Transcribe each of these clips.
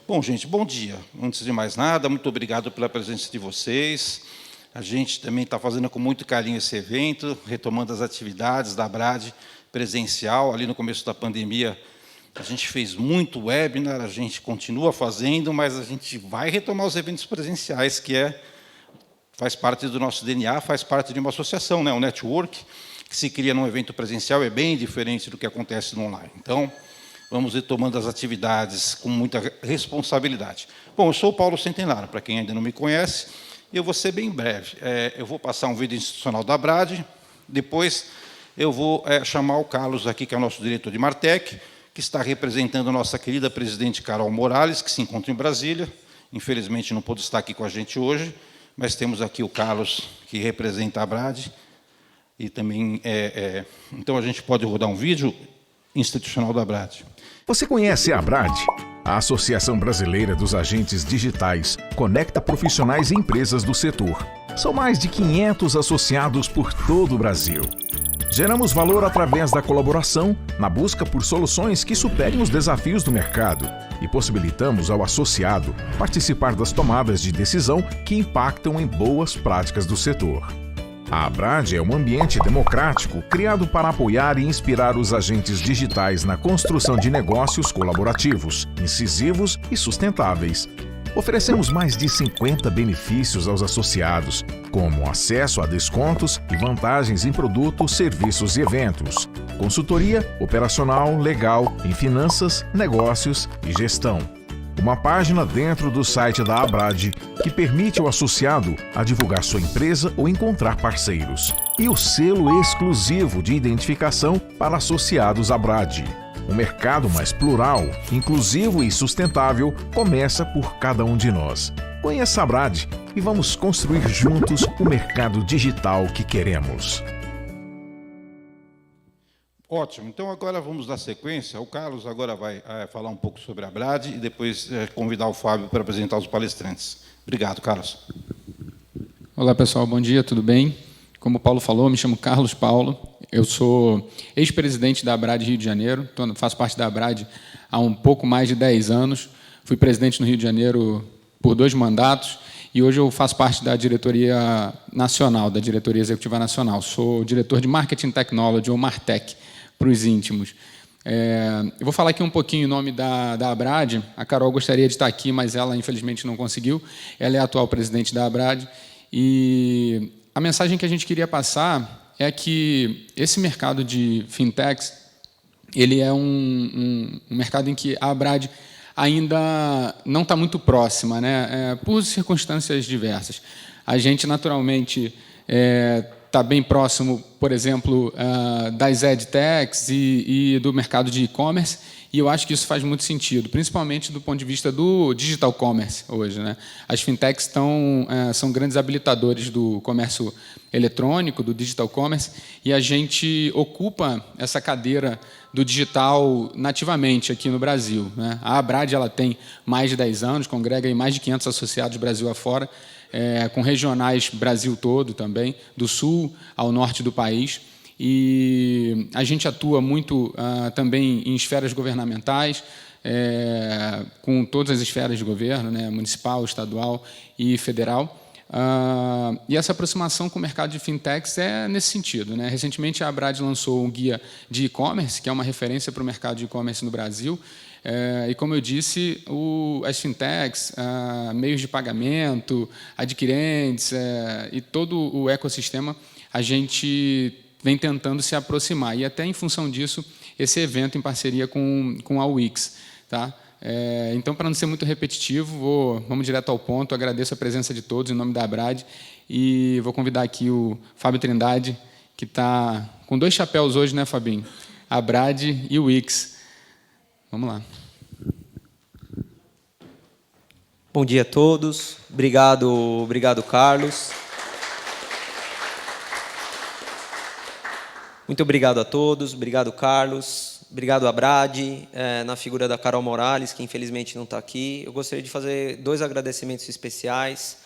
Bom, gente, bom dia. Antes de mais nada, muito obrigado pela presença de vocês. A gente também está fazendo com muito carinho esse evento, retomando as atividades da ABRAD presencial. Ali no começo da pandemia, a gente fez muito webinar, a gente continua fazendo, mas a gente vai retomar os eventos presenciais, que faz parte do nosso DNA, faz parte de uma associação, né? Um network que se cria num evento presencial é bem diferente do que acontece no online. Então, vamos retomando as atividades com muita responsabilidade. Bom, eu sou o Paulo Centenário, para quem ainda não me conhece, e eu vou ser bem breve. Eu vou passar um vídeo institucional da ABRAD, depois eu vou chamar o Carlos aqui, que é o nosso diretor de Martech, que está representando a nossa querida presidente Carol Morales, que se encontra em Brasília. Infelizmente não pôde estar aqui com a gente hoje, mas temos aqui o Carlos, que representa a ABRAD, e também, então a gente pode rodar um vídeo institucional da ABRAD. Você conhece a ABRAD? A Associação Brasileira dos Agentes Digitais conecta profissionais e empresas do setor. São mais de 500 associados por todo o Brasil. Geramos valor através da colaboração, na busca por soluções que superem os desafios do mercado e possibilitamos ao associado participar das tomadas de decisão que impactam em boas práticas do setor. A ABRAD é um ambiente democrático criado para apoiar e inspirar os agentes digitais na construção de negócios colaborativos, incisivos e sustentáveis. Oferecemos mais de 50 benefícios aos associados, como acesso a descontos e vantagens em produtos, serviços e eventos, consultoria operacional, legal, em finanças, negócios e gestão. Uma página dentro do site da ABRAD que permite ao associado a divulgar sua empresa ou encontrar parceiros. E o selo exclusivo de identificação para associados ABRAD. Um mercado mais plural, inclusivo e sustentável começa por cada um de nós. Conheça a ABRAD e vamos construir juntos o mercado digital que queremos. Ótimo, então agora vamos dar sequência. O Carlos agora vai falar um pouco sobre a ABRAD e depois convidar o Fábio para apresentar os palestrantes. Obrigado, Carlos. Olá, pessoal, bom dia, tudo bem? Como o Paulo falou, me chamo Carlos Paulo, eu sou ex-presidente da ABRAD Rio de Janeiro, faço parte da ABRAD há um pouco mais de 10 anos, fui presidente no Rio de Janeiro por 2 mandatos e hoje eu faço parte da diretoria nacional, da diretoria executiva nacional. Sou diretor de Marketing Technology, ou Martech, para os íntimos. Eu vou falar aqui um pouquinho em nome da ABRAD. A Carol gostaria de estar aqui, mas ela, infelizmente, não conseguiu. Ela é a atual presidente da ABRAD. E a mensagem que a gente queria passar é que esse mercado de fintechs ele é um mercado em que a ABRAD ainda não está muito próxima, né? Por circunstâncias diversas. A gente, naturalmente, está bem próximo, por exemplo, das edtechs e do mercado de e-commerce, e eu acho que isso faz muito sentido, principalmente do ponto de vista do digital commerce hoje, né? As fintechs são grandes habilitadores do comércio eletrônico, do digital commerce, e a gente ocupa essa cadeira do digital nativamente aqui no Brasil, né? A ABRAD ela tem mais de 10 anos, congrega em mais de 500 associados Brasil afora, com regionais Brasil todo também, do sul ao norte do país. E a gente atua muito também em esferas governamentais, com todas as esferas de governo, né, municipal, estadual e federal. E essa aproximação com o mercado de fintechs é nesse sentido, né? Recentemente, a ABRAD lançou um guia de e-commerce, que é uma referência para o mercado de e-commerce no Brasil. E, como eu disse, as fintechs, meios de pagamento, adquirentes e todo o ecossistema, a gente vem tentando se aproximar. E até em função disso, esse evento em parceria com a Wix. Tá? Então, para não ser muito repetitivo, vamos direto ao ponto. Agradeço a presença de todos em nome da ABRAD e vou convidar aqui o Fábio Trindade, que está com 2 chapéus hoje, né, Fabinho? A ABRAD e o Wix. Vamos lá. Bom dia a todos. Obrigado, Carlos. Muito obrigado a todos. Obrigado, Carlos. Obrigado, ABRAD, na figura da Carol Morales, que infelizmente não está aqui. Eu gostaria de fazer 2 agradecimentos especiais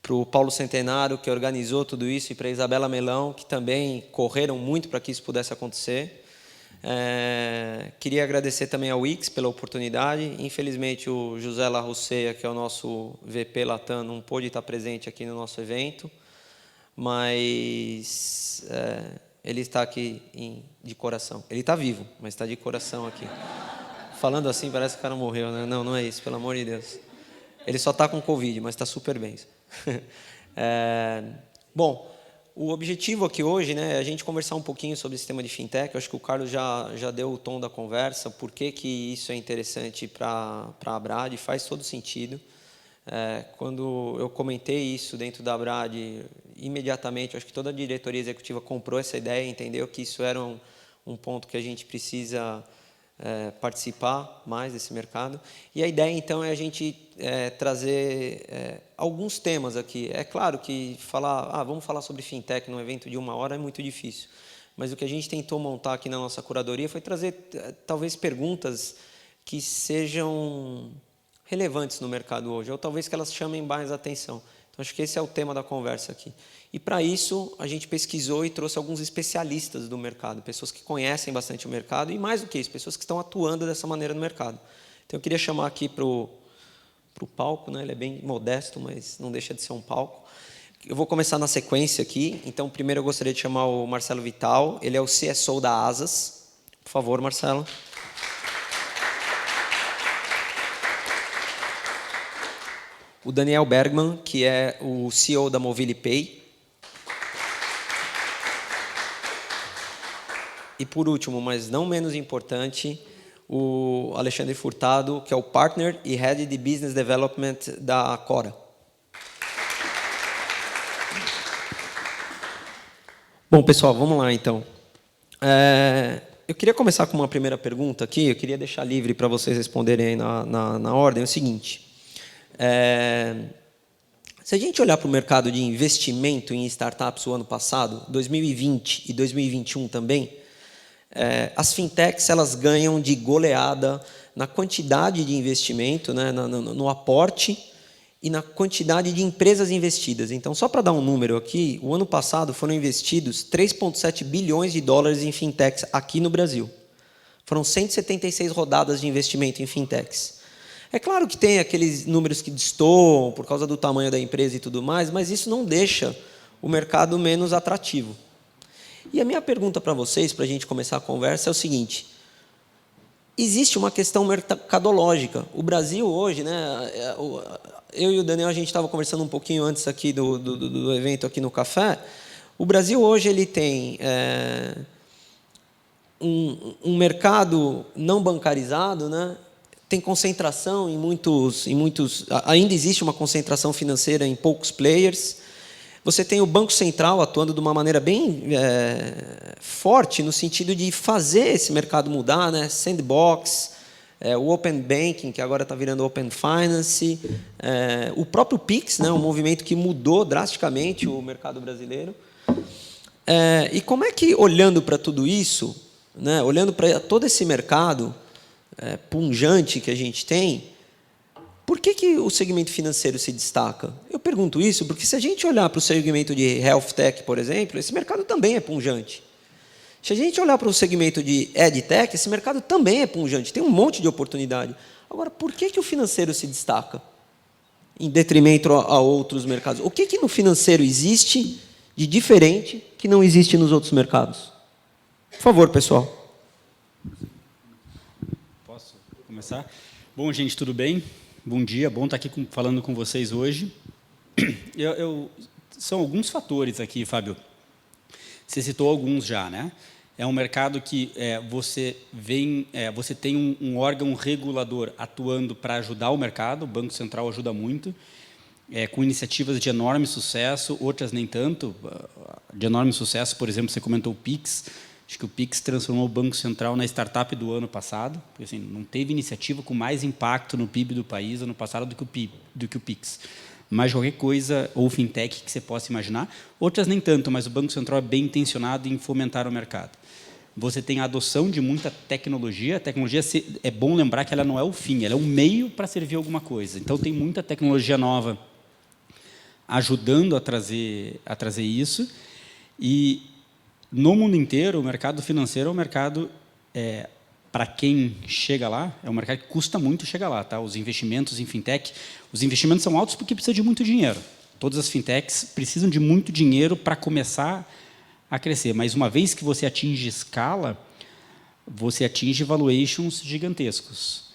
para o Paulo Centenário, que organizou tudo isso, e para a Isabela Melão, que também correram muito para que isso pudesse acontecer. Queria agradecer também ao Wix pela oportunidade. Infelizmente, o José Larrousseia, que é o nosso VP Latam, não pôde estar presente aqui no nosso evento, mas ele está aqui de coração. Ele está vivo, mas está de coração aqui. Falando assim, parece que o cara morreu, né? Não, não é isso, pelo amor de Deus. Ele só está com Covid, mas está super bem. Bom, o objetivo aqui hoje, né, é a gente conversar um pouquinho sobre o sistema de fintech. Eu acho que o Carlos já deu o tom da conversa, por que isso é interessante para a Abrad, faz todo sentido. Quando eu comentei isso dentro da Abrad, imediatamente, eu acho que toda a diretoria executiva comprou essa ideia, entendeu que isso era um ponto que a gente precisa participar mais desse mercado. E a ideia, então, é a gente trazer alguns temas aqui. É claro que vamos falar sobre fintech num evento de 1 hora é muito difícil, mas o que a gente tentou montar aqui na nossa curadoria foi trazer, talvez, perguntas que sejam relevantes no mercado hoje, ou talvez que elas chamem mais atenção. Então, acho que esse é o tema da conversa aqui. E, para isso, a gente pesquisou e trouxe alguns especialistas do mercado, pessoas que conhecem bastante o mercado e, mais do que isso, pessoas que estão atuando dessa maneira no mercado. Então, eu queria chamar aqui para o palco, né? Ele é bem modesto, mas não deixa de ser um palco. Eu vou começar na sequência aqui. Então, primeiro eu gostaria de chamar o Marcelo Vital, ele é o CSO da Asas. Por favor, Marcelo. O Daniel Bergman, que é o CEO da MobiliPay. E, por último, mas não menos importante, o Alexandre Furtado, que é o Partner e Head de Business Development da Cora. Bom, pessoal, vamos lá, então. Eu queria começar com uma primeira pergunta aqui, eu queria deixar livre para vocês responderem aí na ordem. É o seguinte, se a gente olhar para o mercado de investimento em startups o ano passado, 2020 e 2021 também, as fintechs elas ganham de goleada na quantidade de investimento, né, no aporte e na quantidade de empresas investidas. Então, só para dar um número aqui, o ano passado foram investidos 3,7 bilhões de dólares em fintechs aqui no Brasil. Foram 176 rodadas de investimento em fintechs. É claro que tem aqueles números que destoam por causa do tamanho da empresa e tudo mais, mas isso não deixa o mercado menos atrativo. E a minha pergunta para vocês, para a gente começar a conversa, é o seguinte: existe uma questão mercadológica. O Brasil hoje, né, eu e o Daniel, a gente estava conversando um pouquinho antes aqui do evento aqui no café. O Brasil hoje ele tem um mercado não bancarizado, né? Tem concentração em muitos. Ainda existe uma concentração financeira em poucos players. Você tem o Banco Central atuando de uma maneira bem forte no sentido de fazer esse mercado mudar, né? Sandbox, o Open Banking, que agora está virando Open Finance, o próprio Pix, né? Um movimento que mudou drasticamente o mercado brasileiro. E como é que, olhando para tudo isso, né? Olhando para todo esse mercado pungente que a gente tem, por que o segmento financeiro se destaca? Eu pergunto isso porque, se a gente olhar para o segmento de Health Tech, por exemplo, esse mercado também é pungente. Se a gente olhar para o segmento de EdTech, esse mercado também é pungente, tem um monte de oportunidade. Agora, por que o financeiro se destaca em detrimento a outros mercados? O que no financeiro existe de diferente que não existe nos outros mercados? Por favor, pessoal. Posso começar? Bom, gente, tudo bem? Bom dia, bom estar aqui falando com vocês hoje. São alguns fatores aqui, Fábio. Você citou alguns já, né? É um mercado que você tem um órgão regulador atuando para ajudar o mercado, o Banco Central ajuda muito, com iniciativas de enorme sucesso, outras nem tanto. De enorme sucesso, por exemplo, você comentou o Pix. Acho que o Pix transformou o Banco Central na startup do ano passado, porque assim, não teve iniciativa com mais impacto no PIB do país ano passado do que o Pix. Mas qualquer coisa, ou fintech, que você possa imaginar. Outras nem tanto, mas o Banco Central é bem intencionado em fomentar o mercado. Você tem a adoção de muita tecnologia. A tecnologia, é bom lembrar que ela não é o fim, ela é um meio para servir alguma coisa. Então, tem muita tecnologia nova ajudando a trazer isso. E no mundo inteiro, o mercado financeiro é um mercado para quem chega lá, é um mercado que custa muito chegar lá. Tá? Os investimentos em fintech, os investimentos são altos porque precisa de muito dinheiro. Todas as fintechs precisam de muito dinheiro para começar a crescer. Mas, uma vez que você atinge escala, você atinge valuations gigantescos.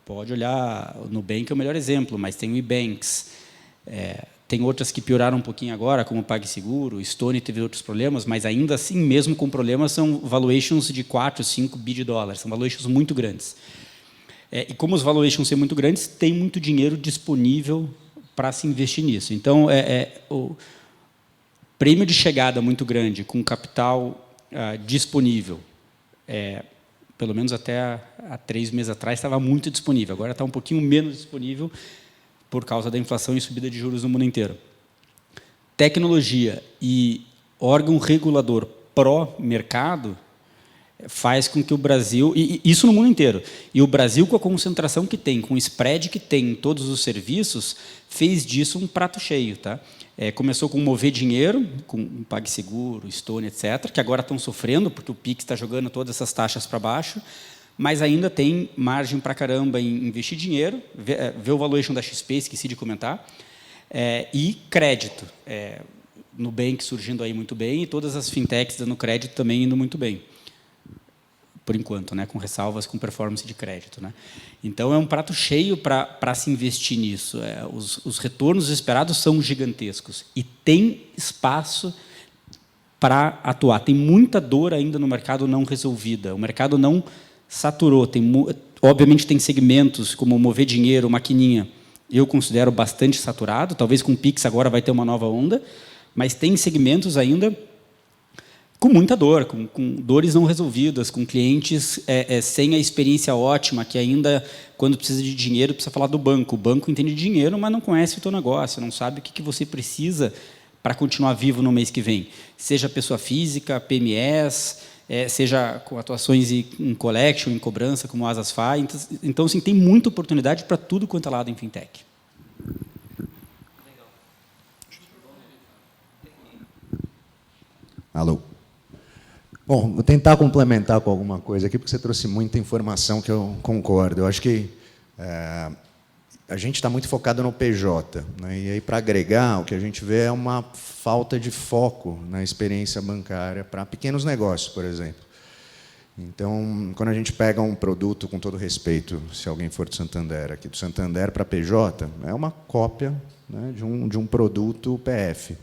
Pode olhar, o Nubank é o melhor exemplo, mas tem o eBanks. Tem outras que pioraram um pouquinho agora, como o PagSeguro, o Stone teve outros problemas, mas ainda assim, mesmo com problemas, são valuations de 4, 5 bi de dólares, são valuations muito grandes. E como os valuations são muito grandes, tem muito dinheiro disponível para se investir nisso. Então, o prêmio de chegada muito grande, com capital disponível, pelo menos até há 3 meses atrás, estava muito disponível, agora está um pouquinho menos disponível, por causa da inflação e subida de juros no mundo inteiro. Tecnologia e órgão regulador pró-mercado faz com que o Brasil, e isso no mundo inteiro, e o Brasil, com a concentração que tem, com o spread que tem em todos os serviços, fez disso um prato cheio. Tá? Começou com mover dinheiro, com PagSeguro, Stone, etc., que agora estão sofrendo, porque o Pix está jogando todas essas taxas para baixo, mas ainda tem margem para caramba em investir dinheiro, ver o valuation da XP, esqueci de comentar, e crédito. Nubank surgindo aí muito bem, e todas as fintechs dando crédito também indo muito bem, por enquanto, né, com ressalvas com performance de crédito. Né? Então, é um prato cheio para se investir nisso. Os retornos esperados são gigantescos, e tem espaço para atuar. Tem muita dor ainda no mercado não resolvida. O mercado não saturou. Obviamente, tem segmentos como mover dinheiro, maquininha, eu considero bastante saturado. Talvez com o Pix agora vai ter uma nova onda, mas tem segmentos ainda com muita dor, com dores não resolvidas, com clientes sem a experiência ótima, que ainda, quando precisa de dinheiro, precisa falar do banco. O banco entende de dinheiro, mas não conhece o teu negócio, não sabe o que você precisa para continuar vivo no mês que vem. Seja pessoa física, PMEs, seja com atuações em collection, em cobrança, como Asas Fi. Então, assim, tem muita oportunidade para tudo quanto é lado em fintech. Alô. Bom, vou tentar complementar com alguma coisa aqui, porque você trouxe muita informação que eu concordo. Eu acho que a gente está muito focado no PJ, né? E aí, para agregar, o que a gente vê é uma falta de foco na experiência bancária para pequenos negócios, por exemplo. Então, quando a gente pega um produto, com todo respeito, se alguém for do Santander, aqui do Santander para PJ, é uma cópia, né, de um produto PF.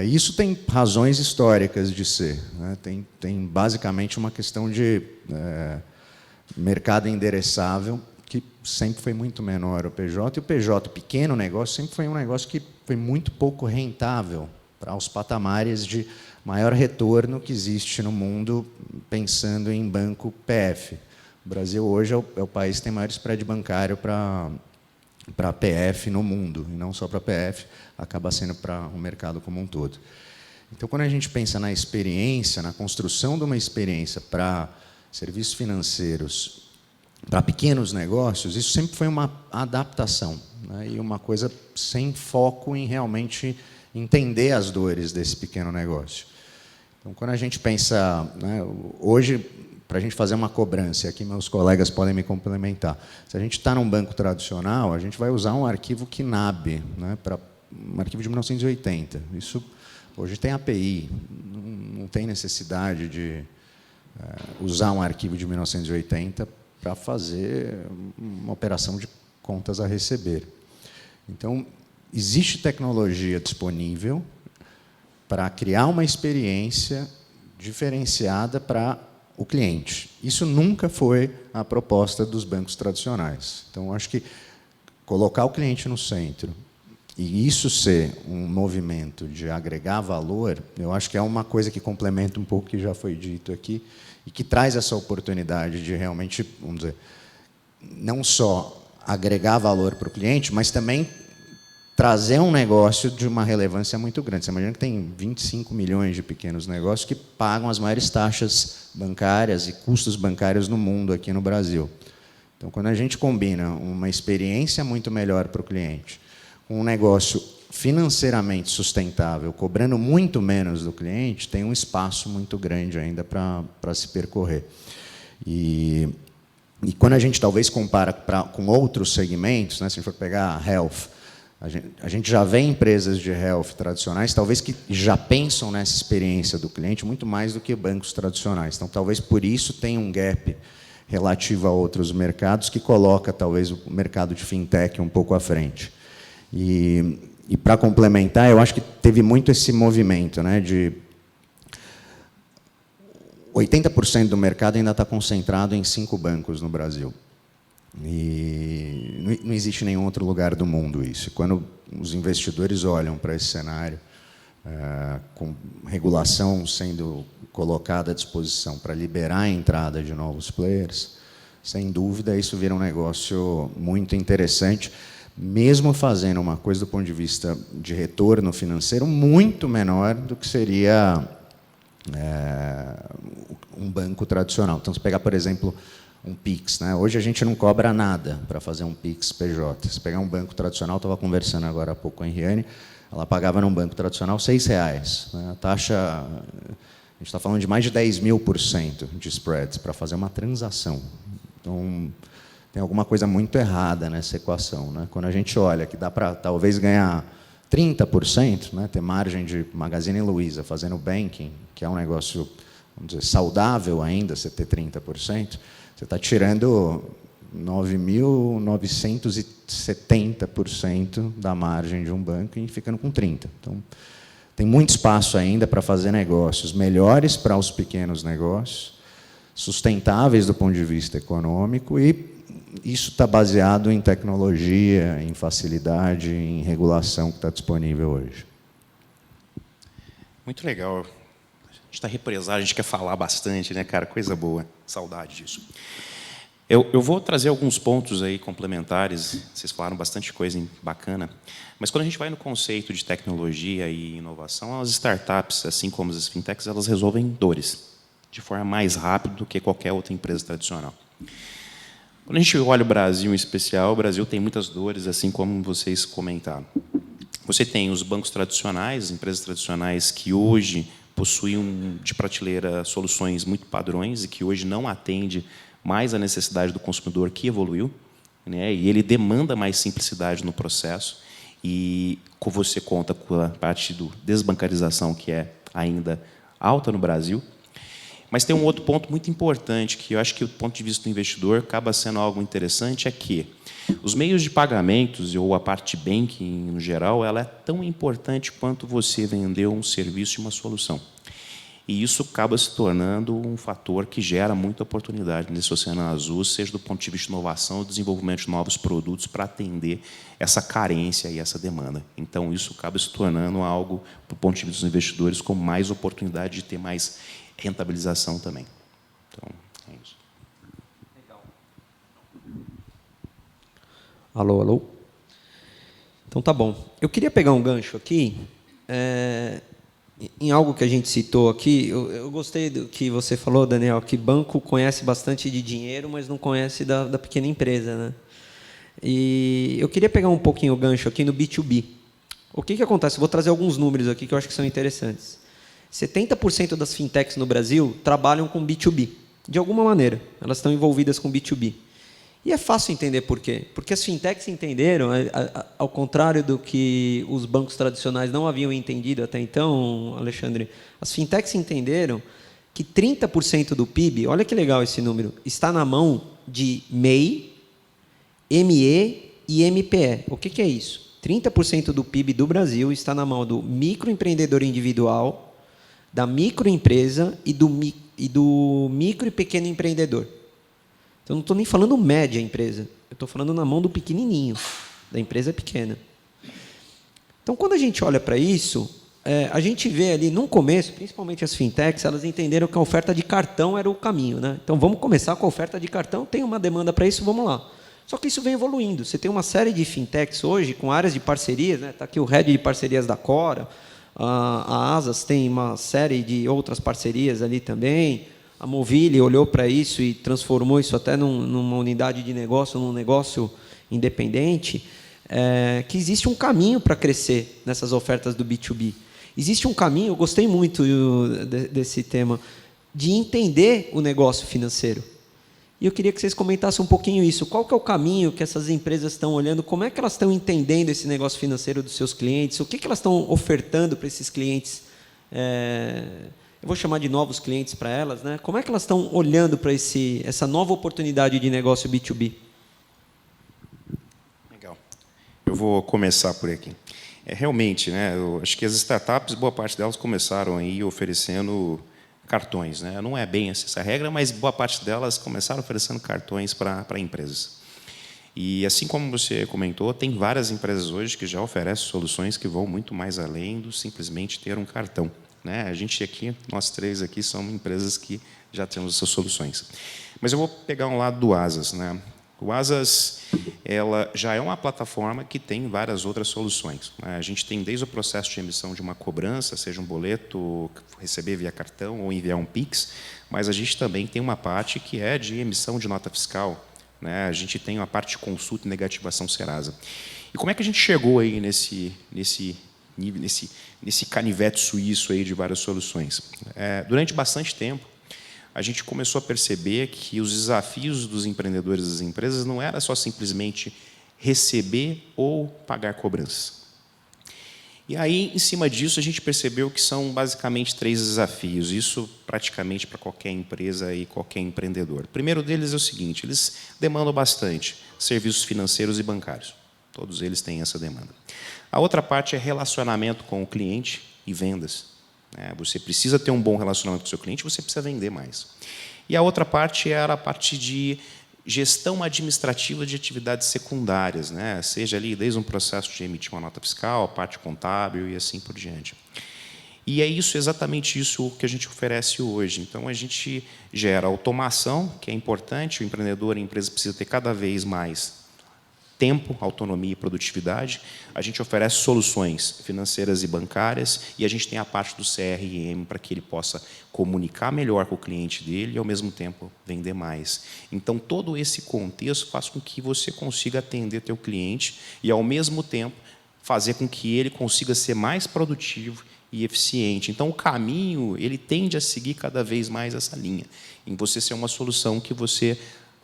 Isso tem razões históricas de ser. Né? Tem basicamente uma questão de mercado endereçável, que sempre foi muito menor o PJ, e o PJ, pequeno negócio, sempre foi um negócio que foi muito pouco rentável para os patamares de maior retorno que existe no mundo, pensando em banco PF. O Brasil hoje é o país que tem maior spread bancário para PF no mundo, e não só para PF, acaba sendo para o mercado como um todo. Então, quando a gente pensa na experiência, na construção de uma experiência para serviços financeiros, para pequenos negócios, isso sempre foi uma adaptação, né, e uma coisa sem foco em realmente entender as dores desse pequeno negócio. Então, quando a gente pensa, né, hoje, para a gente fazer uma cobrança, aqui meus colegas podem me complementar, se a gente está num banco tradicional, a gente vai usar um arquivo KNAB, né, um arquivo de 1980. Isso hoje tem API, não tem necessidade de usar um arquivo de 1980 para fazer uma operação de contas a receber. Então, existe tecnologia disponível para criar uma experiência diferenciada para o cliente. Isso nunca foi a proposta dos bancos tradicionais. Então, acho que colocar o cliente no centro e isso ser um movimento de agregar valor, eu acho que é uma coisa que complementa um pouco o que já foi dito aqui e que traz essa oportunidade de realmente, vamos dizer, não só agregar valor para o cliente, mas também trazer um negócio de uma relevância muito grande. Você imagina que tem 25 milhões de pequenos negócios que pagam as maiores taxas bancárias e custos bancários no mundo, aqui no Brasil. Então, quando a gente combina uma experiência muito melhor para o cliente, com um negócio financeiramente sustentável, cobrando muito menos do cliente, tem um espaço muito grande ainda para se percorrer. E quando a gente talvez compara com outros segmentos, né, se a gente for pegar health, a gente já vê empresas de health tradicionais, talvez que já pensam nessa experiência do cliente muito mais do que bancos tradicionais. Então, talvez por isso tenha um gap relativo a outros mercados que coloca, talvez, o mercado de fintech um pouco à frente. E para complementar, eu acho que teve muito esse movimento, né, de 80% do mercado ainda está concentrado em 5 bancos no Brasil. E não existe nenhum outro lugar do mundo isso. Quando os investidores olham para esse cenário, com regulação sendo colocada à disposição para liberar a entrada de novos players, sem dúvida isso vira um negócio muito interessante, mesmo fazendo uma coisa do ponto de vista de retorno financeiro muito menor do que seria um banco tradicional. Então, se pegar, por exemplo, um Pix, né? Hoje a gente não cobra nada para fazer um Pix PJ. Se pegar um banco tradicional, estava conversando agora há pouco com a Henriane, ela pagava num banco tradicional R$6. Né? A taxa, a gente está falando de mais de 10.000% de spreads para fazer uma transação. Então, tem alguma coisa muito errada nessa equação. Né? Quando a gente olha que dá para talvez ganhar 30%, né? Ter margem de Magazine Luiza fazendo banking, que é um negócio, vamos dizer, saudável ainda, você ter 30%, você está tirando 9.970% da margem de um banco e ficando com 30%. Então, tem muito espaço ainda para fazer negócios melhores para os pequenos negócios, sustentáveis do ponto de vista econômico, e isso está baseado em tecnologia, em facilidade, em regulação que está disponível hoje. Muito legal. A gente está represado, a gente quer falar bastante, né, cara? Coisa boa. Saudade disso. Eu vou trazer alguns pontos aí complementares. Vocês falaram bastante coisa bacana. Mas quando a gente vai no conceito de tecnologia e inovação, as startups, assim como as fintechs, elas resolvem dores de forma mais rápida do que qualquer outra empresa tradicional. Quando a gente olha o Brasil em especial, o Brasil tem muitas dores, assim como vocês comentaram. Você tem os bancos tradicionais, as empresas tradicionais que hoje possuem de prateleira soluções muito padrões e que hoje não atende mais a necessidade do consumidor, que evoluiu, né? E ele demanda mais simplicidade no processo, e você conta com a parte da desbancarização, que é ainda alta no Brasil. Mas tem um outro ponto muito importante, que eu acho que, do ponto de vista do investidor, acaba sendo algo interessante, é que os meios de pagamentos, ou a parte de banking, no geral, ela é tão importante quanto você vender um serviço e uma solução. E isso acaba se tornando um fator que gera muita oportunidade nesse oceano azul, seja do ponto de vista de inovação ou desenvolvimento de novos produtos para atender essa carência e essa demanda. Então, isso acaba se tornando algo, do ponto de vista dos investidores, com mais oportunidade de ter mais rentabilização também. Então, é isso. Legal. Alô, alô? Então, tá bom. Eu queria pegar um gancho aqui, em algo que a gente citou aqui. Eu gostei do que você falou, Daniel, que banco conhece bastante de dinheiro, mas não conhece da pequena empresa, né? E eu queria pegar um pouquinho o gancho aqui no B2B. O que acontece? Eu vou trazer alguns números aqui que eu acho que são interessantes. 70% das fintechs no Brasil trabalham com B2B, de alguma maneira. Elas estão envolvidas com B2B. E é fácil entender por quê. Porque as fintechs entenderam, ao contrário do que os bancos tradicionais não haviam entendido até então, Alexandre, as fintechs entenderam que 30% do PIB, olha que legal esse número, está na mão de MEI, ME e MPE. O que é isso? 30% do PIB do Brasil está na mão do microempreendedor individual, da microempresa e do micro e pequeno empreendedor. Então, não estou nem falando média empresa, eu estou falando na mão do pequenininho, da empresa pequena. Então, quando a gente olha para isso, a gente vê ali, no começo, principalmente as fintechs, elas entenderam que a oferta de cartão era o caminho, né? Então, vamos começar com a oferta de cartão, tem uma demanda para isso, vamos lá. Só que isso vem evoluindo. Você tem uma série de fintechs hoje, com áreas de parcerias, né? Está aqui o head de parcerias da Cora, a Asas tem uma série de outras parcerias ali também. A Movile olhou para isso e transformou isso até numa unidade de negócio, num negócio independente. que existe um caminho para crescer nessas ofertas do B2B. Existe um caminho, eu gostei muito desse tema, de entender o negócio financeiro. E eu queria que vocês comentassem um pouquinho isso. Qual que é o caminho que essas empresas estão olhando? Como é que elas estão entendendo esse negócio financeiro dos seus clientes? O que elas estão ofertando para esses clientes? Eu vou chamar de novos clientes para elas, né? Como é que elas estão olhando para essa nova oportunidade de negócio B2B? Legal. Eu vou começar por aqui. Realmente, né? Eu acho que as startups, boa parte delas começaram aí oferecendo cartões, né? Não é bem essa a regra, mas boa parte delas começaram oferecendo cartões para empresas. E, assim como você comentou, tem várias empresas hoje que já oferecem soluções que vão muito mais além do simplesmente ter um cartão, né? A gente aqui, nós três aqui, somos empresas que já temos essas soluções. Mas eu vou pegar um lado do Asas, né? O Asas, ela já é uma plataforma que tem várias outras soluções. A gente tem desde o processo de emissão de uma cobrança, seja um boleto, receber via cartão ou enviar um Pix, mas a gente também tem uma parte que é de emissão de nota fiscal, né? A gente tem uma parte de consulta e negativação Serasa. E como é que a gente chegou aí nesse canivete suíço aí de várias soluções? Durante bastante tempo, a gente começou a perceber que os desafios dos empreendedores e das empresas não era só simplesmente receber ou pagar cobranças. E aí, em cima disso, a gente percebeu que são basicamente 3 desafios, isso praticamente para qualquer empresa e qualquer empreendedor. O primeiro deles é o seguinte: eles demandam bastante serviços financeiros e bancários. Todos eles têm essa demanda. A outra parte é relacionamento com o cliente e vendas. Você precisa ter um bom relacionamento com o seu cliente, você precisa vender mais. E a outra parte era a parte de gestão administrativa de atividades secundárias, né? Seja ali desde um processo de emitir uma nota fiscal, a parte contábil e assim por diante. E é exatamente isso que a gente oferece hoje. Então, a gente gera automação, que é importante, o empreendedor, a empresa precisa ter cada vez mais tempo, autonomia e produtividade. A gente oferece soluções financeiras e bancárias e a gente tem a parte do CRM para que ele possa comunicar melhor com o cliente dele e, ao mesmo tempo, vender mais. Então, todo esse contexto faz com que você consiga atender teu cliente e, ao mesmo tempo, fazer com que ele consiga ser mais produtivo e eficiente. Então, o caminho ele tende a seguir cada vez mais essa linha, em você ser uma solução que você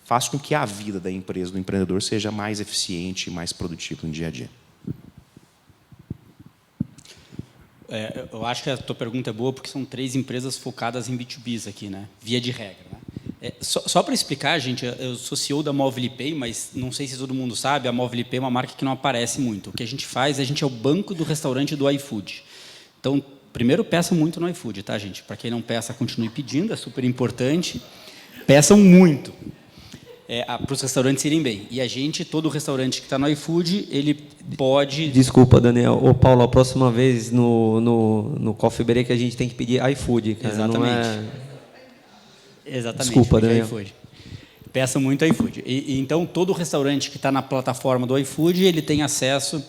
faz com que a vida da empresa, do empreendedor, seja mais eficiente e mais produtiva no dia a dia. Eu acho que a tua pergunta é boa, porque são 3 empresas focadas em B2Bs aqui, né? Via de regra. Né? Só para explicar, gente, eu sou CEO da Movilipay, mas não sei se todo mundo sabe, a Movilipay é uma marca que não aparece muito. O que a gente faz, a gente é o banco do restaurante do iFood. Então, primeiro, peçam muito no iFood, tá, gente? Para quem não peça, continue pedindo, é super importante. Peçam muito. Para os restaurantes irem bem. E a gente, todo restaurante que está no iFood, ele pode... Desculpa, Daniel. Ô, Paulo, a próxima vez no Coffee Break a gente tem que pedir iFood, cara. Exatamente. Exatamente. Desculpa, Daniel. iFood. Peça muito iFood. Então, todo restaurante que está na plataforma do iFood, ele tem acesso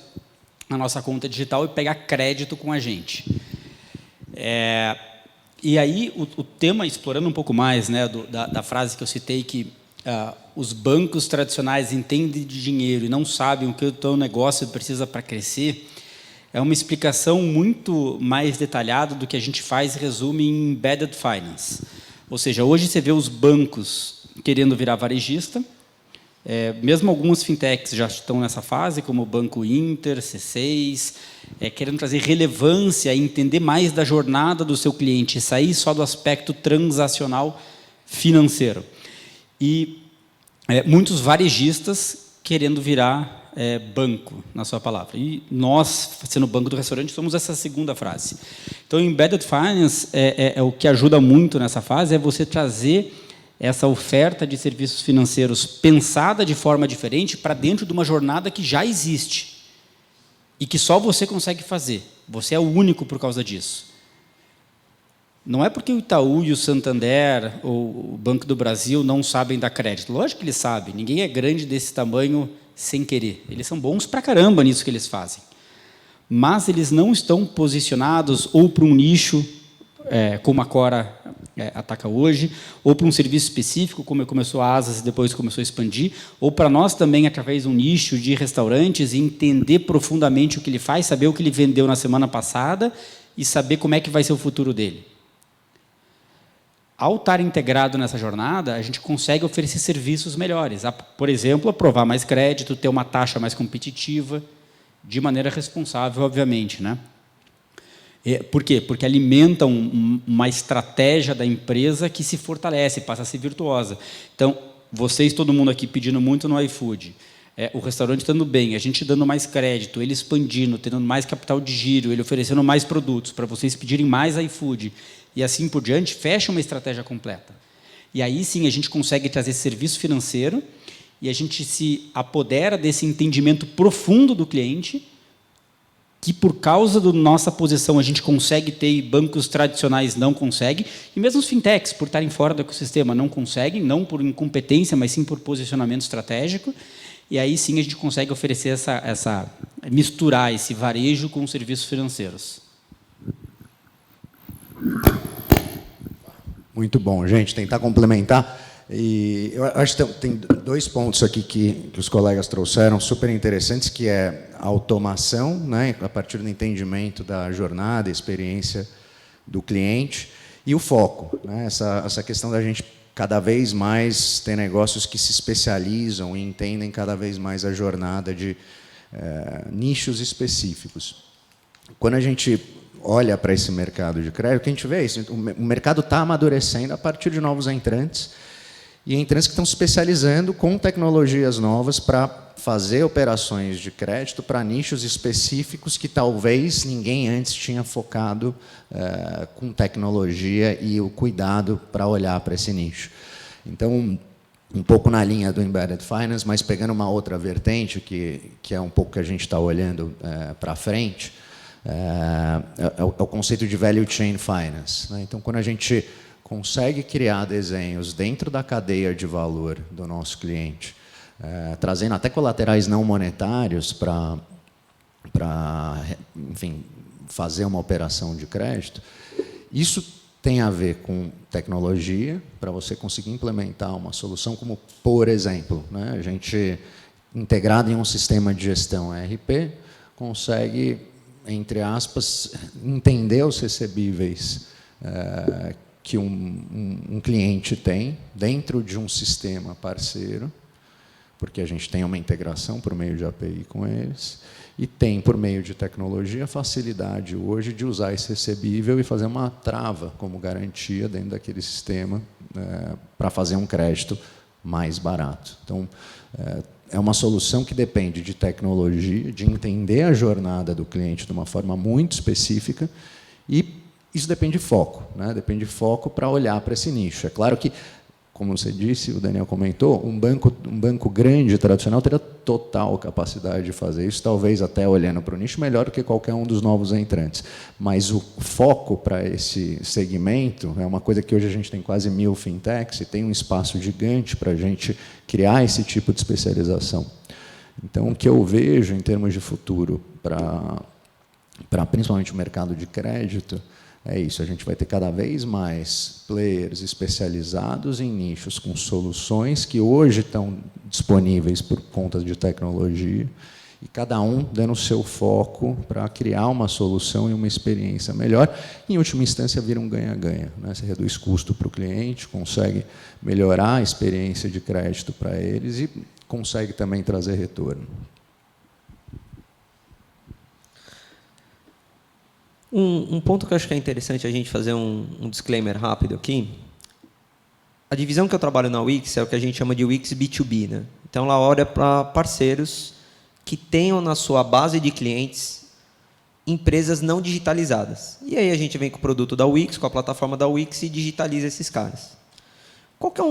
à nossa conta digital e pega crédito com a gente. E aí, o tema, explorando um pouco mais, né, da frase que eu citei, que os bancos tradicionais entendem de dinheiro e não sabem o que o teu negócio precisa para crescer, é uma explicação muito mais detalhada do que a gente faz e resume em Embedded Finance. Ou seja, hoje você vê os bancos querendo virar varejista, mesmo algumas fintechs já estão nessa fase, como o Banco Inter, C6, querendo trazer relevância e entender mais da jornada do seu cliente, sair só do aspecto transacional financeiro. E muitos varejistas querendo virar banco, na sua palavra. E nós, sendo banco do restaurante, somos essa segunda frase. Então, o Embedded Finance, o que ajuda muito nessa fase é você trazer essa oferta de serviços financeiros pensada de forma diferente para dentro de uma jornada que já existe e que só você consegue fazer. Você é o único por causa disso. Não é porque o Itaú e o Santander ou o Banco do Brasil não sabem dar crédito. Lógico que eles sabem. Ninguém é grande desse tamanho sem querer. Eles são bons pra caramba nisso que eles fazem. Mas eles não estão posicionados ou para um nicho, como a Cora ataca hoje, ou para um serviço específico, como começou a Asas e depois começou a expandir, ou para nós também, através de um nicho de restaurantes, entender profundamente o que ele faz, saber o que ele vendeu na semana passada e saber como é que vai ser o futuro dele. Ao estar integrado nessa jornada, a gente consegue oferecer serviços melhores. Por exemplo, aprovar mais crédito, ter uma taxa mais competitiva, de maneira responsável, obviamente, né? Por quê? Porque alimenta uma estratégia da empresa que se fortalece, passa a ser virtuosa. Então, vocês, todo mundo aqui pedindo muito no iFood, o restaurante estando bem, a gente dando mais crédito, ele expandindo, tendo mais capital de giro, ele oferecendo mais produtos para vocês pedirem mais iFood, e assim por diante, fecha uma estratégia completa. E aí sim a gente consegue trazer serviço financeiro e a gente se apodera desse entendimento profundo do cliente, que por causa da nossa posição a gente consegue ter e bancos tradicionais não conseguem, e mesmo os fintechs, por estarem fora do ecossistema, não conseguem, não por incompetência, mas sim por posicionamento estratégico, e aí sim a gente consegue oferecer misturar esse varejo com os serviços financeiros. Muito bom, gente. Tentar complementar. E eu acho que tem 2 pontos aqui que os colegas trouxeram, super interessantes, que é a automação, né, a partir do entendimento da jornada, experiência do cliente, e o foco, né, essa questão da gente cada vez mais ter negócios que se especializam e entendem cada vez mais a jornada de nichos específicos. Quando a gente olha para esse mercado de crédito, o que a gente vê é isso, o mercado está amadurecendo a partir de novos entrantes, e entrantes que estão se especializando com tecnologias novas para fazer operações de crédito para nichos específicos que talvez ninguém antes tinha focado com tecnologia e o cuidado para olhar para esse nicho. Então, um pouco na linha do Embedded Finance, mas pegando uma outra vertente, que é um pouco que a gente está olhando para frente, é o conceito de Value Chain Finance, né? Então, quando a gente consegue criar desenhos dentro da cadeia de valor do nosso cliente, trazendo até colaterais não monetários para, enfim, fazer uma operação de crédito, isso tem a ver com tecnologia, para você conseguir implementar uma solução como, por exemplo, né, a gente, integrado em um sistema de gestão ERP, consegue, entre aspas, entender os recebíveis que um cliente tem dentro de um sistema parceiro, porque a gente tem uma integração por meio de API com eles, e tem, por meio de tecnologia, a facilidade hoje de usar esse recebível e fazer uma trava como garantia dentro daquele sistema para fazer um crédito mais barato. Então, é uma solução que depende de tecnologia, de entender a jornada do cliente de uma forma muito específica, e isso depende de foco, né? Depende de foco para olhar para esse nicho. É claro que, como você disse, o Daniel comentou, um banco grande, tradicional, teria total capacidade de fazer isso, talvez até olhando para o nicho, melhor do que qualquer um dos novos entrantes. Mas o foco para esse segmento é uma coisa que hoje a gente tem quase 1000 fintechs e tem um espaço gigante para a gente criar esse tipo de especialização. Então, o que eu vejo em termos de futuro para principalmente o mercado de crédito, é isso, a gente vai ter cada vez mais players especializados em nichos com soluções que hoje estão disponíveis por conta de tecnologia, e cada um dando o seu foco para criar uma solução e uma experiência melhor. Em última instância, vira um ganha-ganha, né? Você reduz custo para o cliente, consegue melhorar a experiência de crédito para eles e consegue também trazer retorno. Um ponto que eu acho que é interessante a gente fazer um disclaimer rápido aqui. A divisão que eu trabalho na Wix é o que a gente chama de Wix B2B, né? Então, ela olha para parceiros que tenham na sua base de clientes empresas não digitalizadas. E aí a gente vem com o produto da Wix, com a plataforma da Wix, e digitaliza esses caras. Qual que é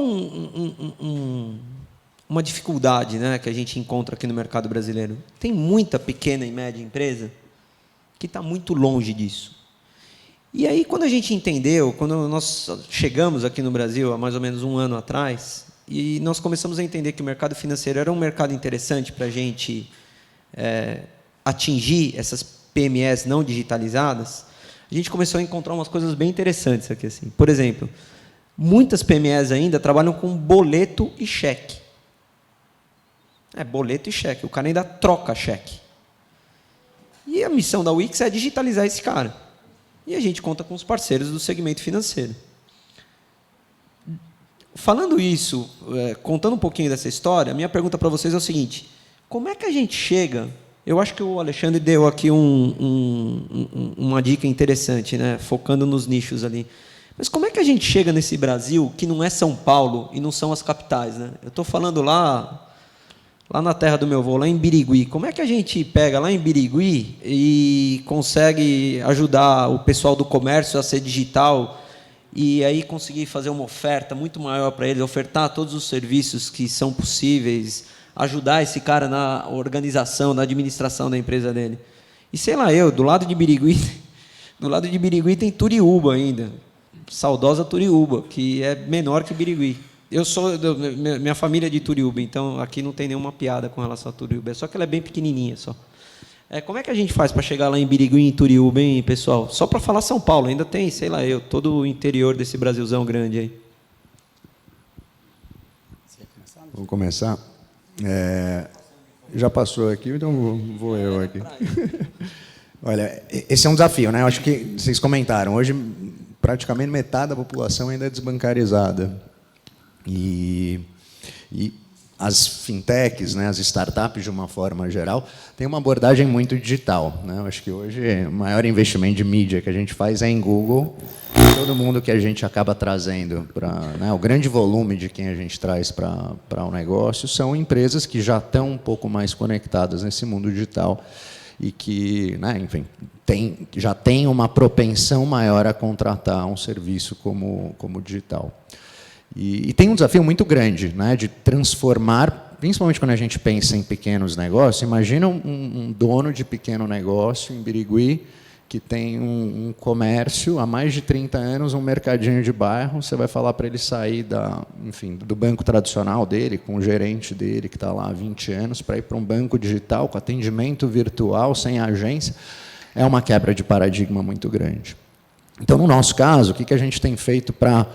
uma dificuldade, né, que a gente encontra aqui no mercado brasileiro? Tem muita pequena e média empresa que está muito longe disso. E aí, quando a gente entendeu, quando nós chegamos aqui no Brasil, há mais ou menos um ano atrás, e nós começamos a entender que o mercado financeiro era um mercado interessante para a gente atingir essas PMEs não digitalizadas, a gente começou a encontrar umas coisas bem interessantes aqui. Assim. Por exemplo, muitas PMEs ainda trabalham com boleto e cheque. Boleto e cheque. O cara ainda troca cheque. E a missão da Wix é digitalizar esse cara. E a gente conta com os parceiros do segmento financeiro. Falando isso, contando um pouquinho dessa história, a minha pergunta para vocês é o seguinte: como é que a gente chega... Eu acho que o Alexandre deu aqui uma dica interessante, né? Focando nos nichos ali. Mas como é que a gente chega nesse Brasil que não é São Paulo e não são as capitais, né? Eu estou falando lá na terra do meu avô, lá em Birigui. Como é que a gente pega lá em Birigui e consegue ajudar o pessoal do comércio a ser digital e aí conseguir fazer uma oferta muito maior para eles, ofertar todos os serviços que são possíveis, ajudar esse cara na organização, na administração da empresa dele? E sei lá, do lado de Birigui tem Turiúba ainda, saudosa Turiúba, que é menor que Birigui. Minha família é de Turiúba, então aqui não tem nenhuma piada com relação a Turiúba, só que ela é bem pequenininha só. Como é que a gente faz para chegar lá em Birigui, em Turiúba, hein, pessoal? Só para falar São Paulo, ainda tem, sei lá, todo o interior desse Brasilzão grande aí. Vou começar? Já passou aqui, então vou eu aqui. Olha, esse é um desafio, né? Eu acho que vocês comentaram. Hoje, praticamente metade da população ainda é desbancarizada. E as fintechs, né, as startups, de uma forma geral, têm uma abordagem muito digital, né? Eu acho que hoje o maior investimento de mídia que a gente faz é em Google. Todo mundo que a gente acaba trazendo o grande volume de quem a gente traz para o negócio são empresas que já estão um pouco mais conectadas nesse mundo digital e que, enfim, já tem uma propensão maior a contratar um serviço como digital. E tem um desafio muito grande, né, de transformar, principalmente quando a gente pensa em pequenos negócios. Imagina um dono de pequeno negócio em Birigui que tem um comércio há mais de 30 anos, um mercadinho de bairro. Você vai falar para ele sair do banco tradicional dele, com o gerente dele que está lá há 20 anos, para ir para um banco digital com atendimento virtual, sem agência. É uma quebra de paradigma muito grande. Então, no nosso caso, o que a gente tem feito para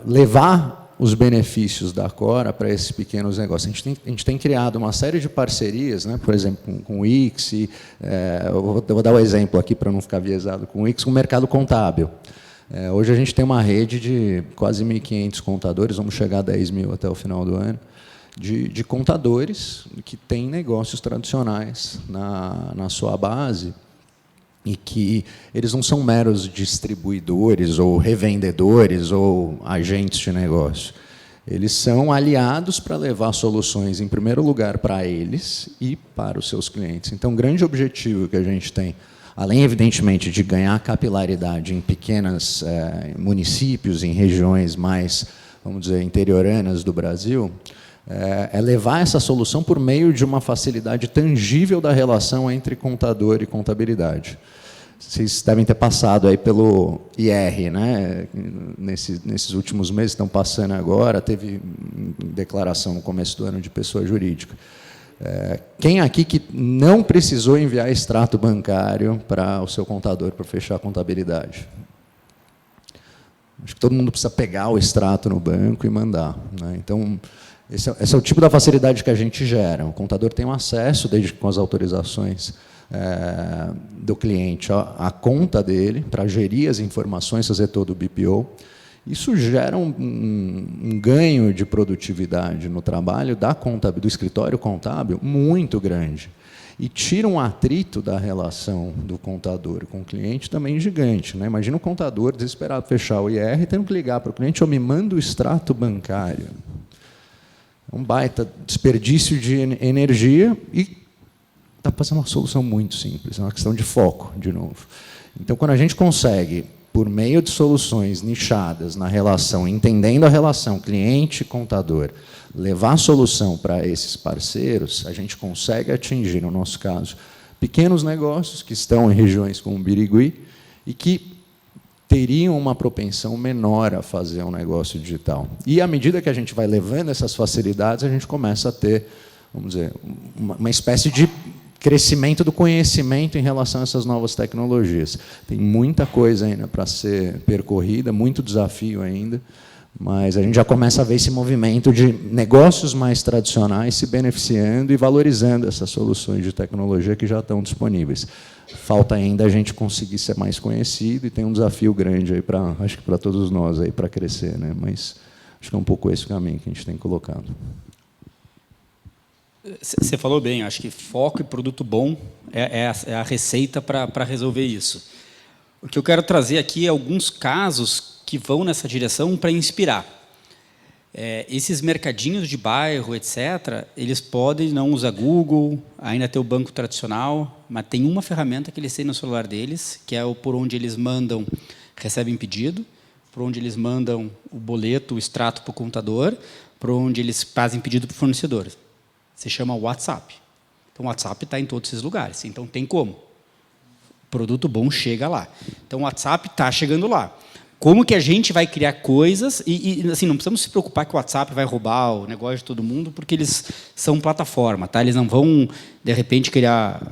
levar os benefícios da Cora para esses pequenos negócios? A gente tem criado uma série de parcerias, né? Por exemplo, com o Wix, eu vou dar o exemplo aqui para não ficar viesado com o Wix, com o mercado contábil. Hoje a gente tem uma rede de quase 1.500 contadores, vamos chegar a 10 mil até o final do ano, de contadores que têm negócios tradicionais na sua base, e que eles não são meros distribuidores ou revendedores ou agentes de negócio. Eles são aliados para levar soluções, em primeiro lugar, para eles e para os seus clientes. Então, o grande objetivo que a gente tem, além, evidentemente, de ganhar capilaridade em pequenos municípios, em regiões mais, vamos dizer, interioranas do Brasil, é levar essa solução por meio de uma facilidade tangível da relação entre contador e contabilidade. Vocês devem ter passado aí pelo IR, né? Nesses últimos meses, estão passando agora, teve declaração no começo do ano de pessoa jurídica. Quem aqui que não precisou enviar extrato bancário para o seu contador para fechar a contabilidade? Acho que todo mundo precisa pegar o extrato no banco e mandar, né? Então, esse é o tipo da facilidade que a gente gera. O contador tem um acesso, desde com as autorizações do cliente, à conta dele, para gerir as informações, fazer todo o BPO. Isso gera um ganho de produtividade no trabalho do escritório contábil muito grande. E tira um atrito da relação do contador com o cliente também gigante, né? Imagina um contador desesperado fechar o IR, tendo que ligar para o cliente: me manda o extrato bancário. Um baita desperdício de energia e dá para fazer uma solução muito simples, é uma questão de foco, de novo. Então, quando a gente consegue, por meio de soluções nichadas na relação, entendendo a relação cliente-contador, levar a solução para esses parceiros, a gente consegue atingir, no nosso caso, pequenos negócios que estão em regiões como Birigui e que teriam uma propensão menor a fazer um negócio digital. E, à medida que a gente vai levando essas facilidades, a gente começa a ter, vamos dizer, uma espécie de crescimento do conhecimento em relação a essas novas tecnologias. Tem muita coisa ainda para ser percorrida, muito desafio ainda, mas a gente já começa a ver esse movimento de negócios mais tradicionais se beneficiando e valorizando essas soluções de tecnologia que já estão disponíveis. Falta ainda a gente conseguir ser mais conhecido e tem um desafio grande aí acho que para todos nós aí para crescer, né? Mas acho que é um pouco esse o caminho que a gente tem colocado. Você falou bem, acho que foco e produto bom é a receita para resolver isso. O que eu quero trazer aqui é alguns casos que vão nessa direção para inspirar. Esses mercadinhos de bairro, etc., eles podem não usar Google, ainda ter o banco tradicional, mas tem uma ferramenta que eles têm no celular deles, que é o por onde eles recebem pedido, por onde eles mandam o boleto, o extrato para o contador, por onde eles fazem pedido para o fornecedor. Se chama WhatsApp. Então, o WhatsApp está em todos esses lugares. Então, tem como. Produto bom chega lá. Então, o WhatsApp está chegando lá. Como que a gente vai criar coisas e assim, não precisamos se preocupar que o WhatsApp vai roubar o negócio de todo mundo, porque eles são plataforma, tá? Eles não vão, de repente, criar,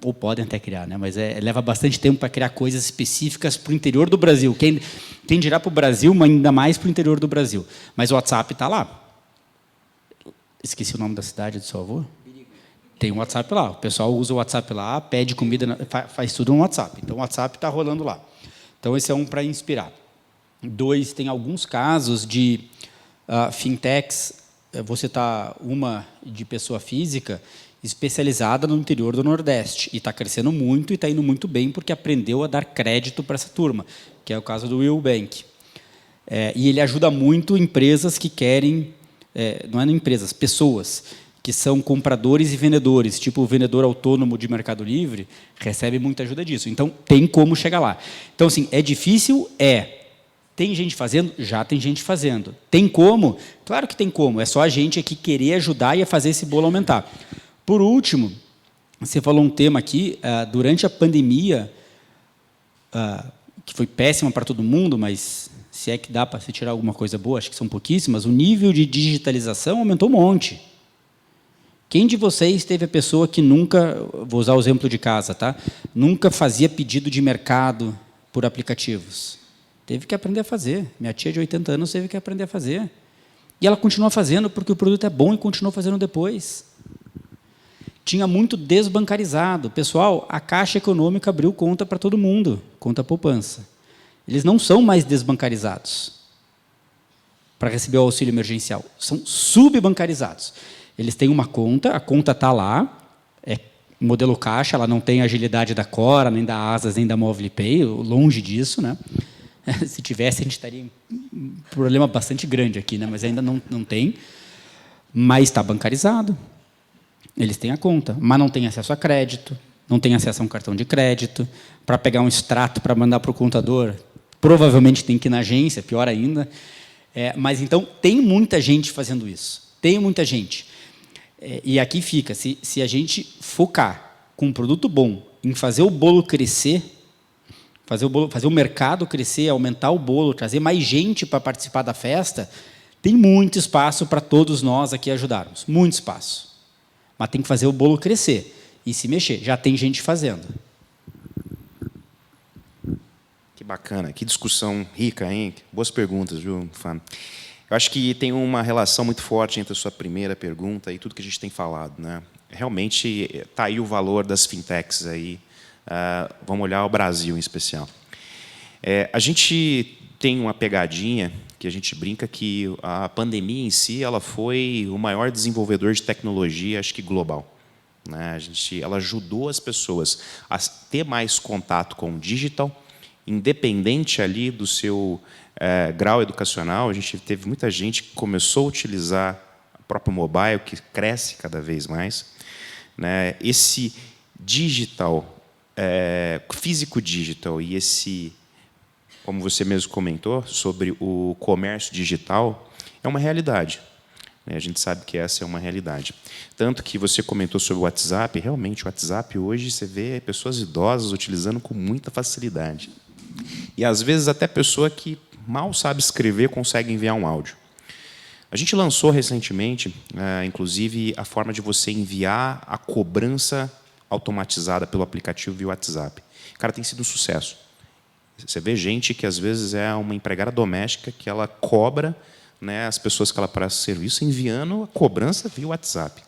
ou podem até criar, né? Mas leva bastante tempo para criar coisas específicas para o interior do Brasil. Quem dirá para o Brasil, mas ainda mais para o interior do Brasil. Mas o WhatsApp está lá. Esqueci o nome da cidade do seu avô? Tem um WhatsApp lá. O pessoal usa o WhatsApp lá, pede comida, faz tudo no WhatsApp. Então, o WhatsApp está rolando lá. Então, esse é um para inspirar. 2, tem alguns casos de fintechs. Vou citar uma de pessoa física especializada no interior do Nordeste. E está crescendo muito e está indo muito bem porque aprendeu a dar crédito para essa turma, que é o caso do Will Bank. E ele ajuda muito empresas que querem... não é empresas, pessoas que são compradores e vendedores, tipo o vendedor autônomo de Mercado Livre, recebe muita ajuda disso. Então, tem como chegar lá. Então, assim, é difícil? Tem gente fazendo? Já tem gente fazendo. Tem como? Claro que tem como. É só a gente aqui querer ajudar e a fazer esse bolo aumentar. Por último, você falou um tema aqui, durante a pandemia, que foi péssima para todo mundo, mas se é que dá para se tirar alguma coisa boa, acho que são pouquíssimas, o nível de digitalização aumentou um monte. Quem de vocês teve a pessoa que nunca, vou usar o exemplo de casa, tá? Nunca fazia pedido de mercado por aplicativos? Teve que aprender a fazer. Minha tia de 80 anos teve que aprender a fazer. E ela continua fazendo porque o produto é bom e continuou fazendo depois. Tinha muito desbancarizado. Pessoal, a Caixa Econômica abriu conta para todo mundo, conta poupança. Eles não são mais desbancarizados para receber o auxílio emergencial. São subbancarizados. Eles têm uma conta, a conta está lá, é modelo caixa, ela não tem a agilidade da Cora, nem da Asas, nem da MobilePay, longe disso, né? Se tivesse, a gente estaria em um problema bastante grande aqui, né? Mas ainda não tem. Mas está bancarizado. Eles têm a conta, mas não têm acesso a crédito, não têm acesso a um cartão de crédito. Para pegar um extrato para mandar para o contador, provavelmente tem que ir na agência, pior ainda. Mas, então, tem muita gente fazendo isso. Tem muita gente. E aqui fica, se a gente focar com um produto bom em fazer o bolo crescer, fazer o mercado crescer, aumentar o bolo, trazer mais gente para participar da festa, tem muito espaço para todos nós aqui ajudarmos. Muito espaço. Mas tem que fazer o bolo crescer e se mexer. Já tem gente fazendo. Que bacana, que discussão rica, hein? Boas perguntas, viu, Fábio? Eu acho que tem uma relação muito forte entre a sua primeira pergunta e tudo que a gente tem falado, né? Realmente está aí o valor das fintechs aí. Vamos olhar o Brasil em especial. A gente tem uma pegadinha que a gente brinca que a pandemia em si ela foi o maior desenvolvedor de tecnologia, acho que global, né? Ela ajudou as pessoas a ter mais contato com o digital, independente ali do seu grau educacional. A gente teve muita gente que começou a utilizar o próprio mobile, que cresce cada vez mais, né? Esse digital, físico digital e esse, como você mesmo comentou, sobre o comércio digital, é uma realidade. A gente sabe que essa é uma realidade. Tanto que você comentou sobre o WhatsApp, realmente o WhatsApp hoje você vê pessoas idosas utilizando com muita facilidade. E, às vezes, até pessoa que mal sabe escrever consegue enviar um áudio. A gente lançou recentemente, inclusive, a forma de você enviar a cobrança automatizada pelo aplicativo via WhatsApp. Cara, tem sido um sucesso. Você vê gente que, às vezes, é uma empregada doméstica que ela cobra, né, as pessoas que ela presta serviço enviando a cobrança via WhatsApp.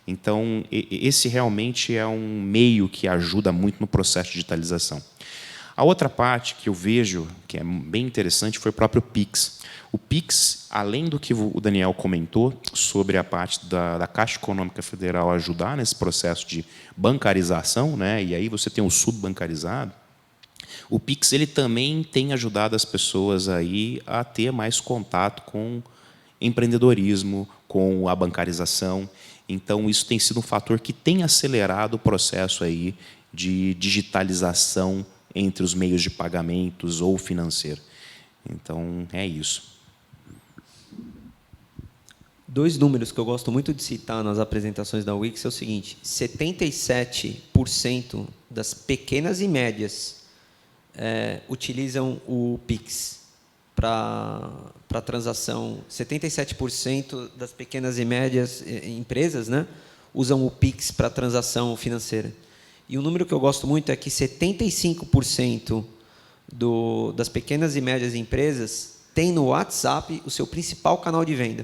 Então, esse realmente é um meio que ajuda muito no processo de digitalização. A outra parte que eu vejo, que é bem interessante, foi o próprio Pix. O Pix, além do que o Daniel comentou sobre a parte da Caixa Econômica Federal ajudar nesse processo de bancarização, né, e aí você tem o subbancarizado, o Pix ele também tem ajudado as pessoas aí a ter mais contato com empreendedorismo, com a bancarização. Então, isso tem sido um fator que tem acelerado o processo aí de digitalização entre os meios de pagamentos ou financeiro. Então, é isso. 2 números que eu gosto muito de citar nas apresentações da Wix é o seguinte: 77% das pequenas e médias utilizam o Pix para transação. 77% das pequenas e médias empresas, né, usam o Pix para transação financeira. E um número que eu gosto muito é que 75% das pequenas e médias empresas tem no WhatsApp o seu principal canal de venda.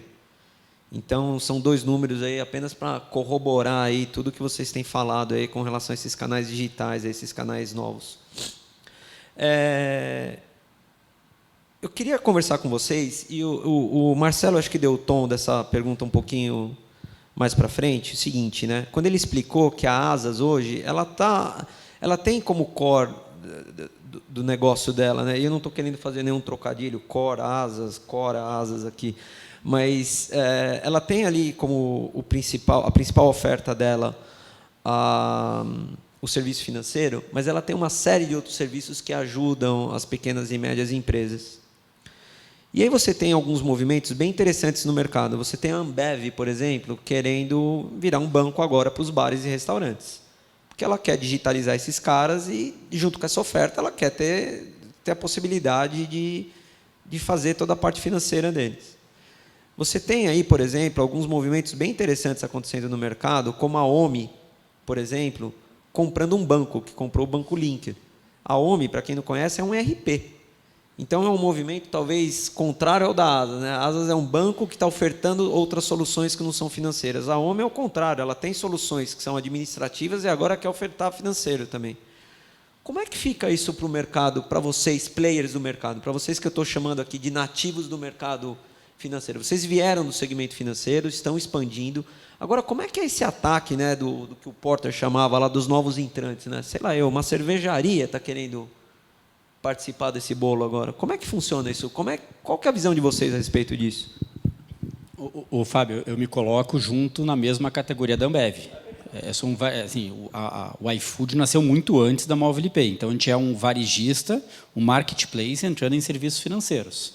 Então, são 2 números aí apenas para corroborar aí tudo que vocês têm falado aí com relação a esses canais digitais, a esses canais novos. Eu queria conversar com vocês, e o Marcelo acho que deu o tom dessa pergunta um pouquinho mais para frente, o seguinte, né? Quando ele explicou que a Asas hoje, ela tem como core do negócio dela, né? E eu não estou querendo fazer nenhum trocadilho, core Asas aqui, mas ela tem ali como a principal oferta dela o serviço financeiro, mas ela tem uma série de outros serviços que ajudam as pequenas e médias empresas. E aí você tem alguns movimentos bem interessantes no mercado. Você tem a Ambev, por exemplo, querendo virar um banco agora para os bares e restaurantes. Porque ela quer digitalizar esses caras e, junto com essa oferta, ela quer ter a possibilidade de fazer toda a parte financeira deles. Você tem aí, por exemplo, alguns movimentos bem interessantes acontecendo no mercado, como a OMI, por exemplo, comprando um banco, que comprou o Banco Link. A OMI, para quem não conhece, é um ERP. Então, é um movimento talvez contrário ao da Asas, né? A Asas é um banco que está ofertando outras soluções que não são financeiras. A OMI é o contrário, ela tem soluções que são administrativas e agora quer ofertar financeiro também. Como é que fica isso para o mercado, para vocês, players do mercado, para vocês que eu estou chamando aqui de nativos do mercado financeiro? Vocês vieram do segmento financeiro, estão expandindo. Agora, como é que é esse ataque, né, do que o Porter chamava lá dos novos entrantes? Né? Sei lá, uma cervejaria está querendo participar desse bolo agora. Como é que funciona isso? Qual que é a visão de vocês a respeito disso? Fábio, eu me coloco junto na mesma categoria da Ambev. O iFood nasceu muito antes da Mobile Pay. Então, a gente é um varejista, um marketplace entrando em serviços financeiros.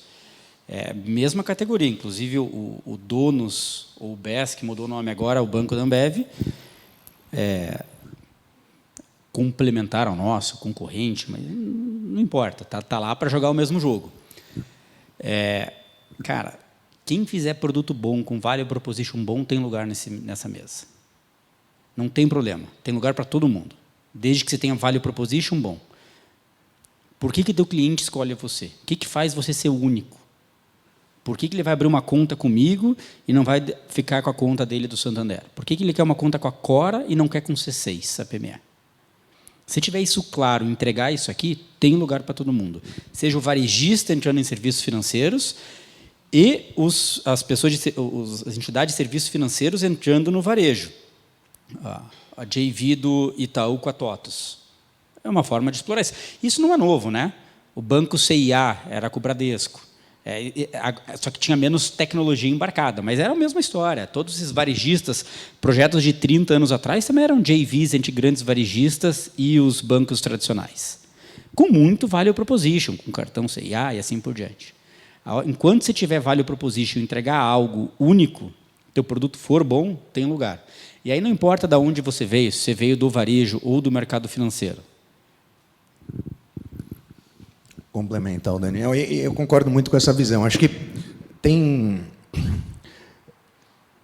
Mesma categoria. Inclusive, o Donos, ou o BES, que mudou o nome agora, o Banco da Ambev, complementar ao nosso, concorrente, mas não importa, tá lá para jogar o mesmo jogo. Cara, quem fizer produto bom, com value proposition bom, tem lugar nessa mesa. Não tem problema, tem lugar para todo mundo, desde que você tenha value proposition bom. Por que teu cliente escolhe você? O que faz você ser único? Por que ele vai abrir uma conta comigo e não vai ficar com a conta dele do Santander? Por que ele quer uma conta com a Cora e não quer com C6, a PME? Se tiver isso claro, entregar isso aqui, tem lugar para todo mundo. Seja o varejista entrando em serviços financeiros e as entidades de serviços financeiros entrando no varejo. A JV do Itaú com a TOTUS. É uma forma de explorar isso. Isso não é novo, né? O banco CIA era com o Bradesco. Só que tinha menos tecnologia embarcada, mas era a mesma história. Todos esses varejistas, projetos de 30 anos atrás, também eram JVs entre grandes varejistas e os bancos tradicionais. Com muito value proposition, com cartão CIA e assim por diante. Enquanto você tiver value proposition e entregar algo único, teu produto for bom, tem lugar. E aí não importa de onde você veio, se você veio do varejo ou do mercado financeiro. Complementar o Daniel, e eu concordo muito com essa visão. Acho que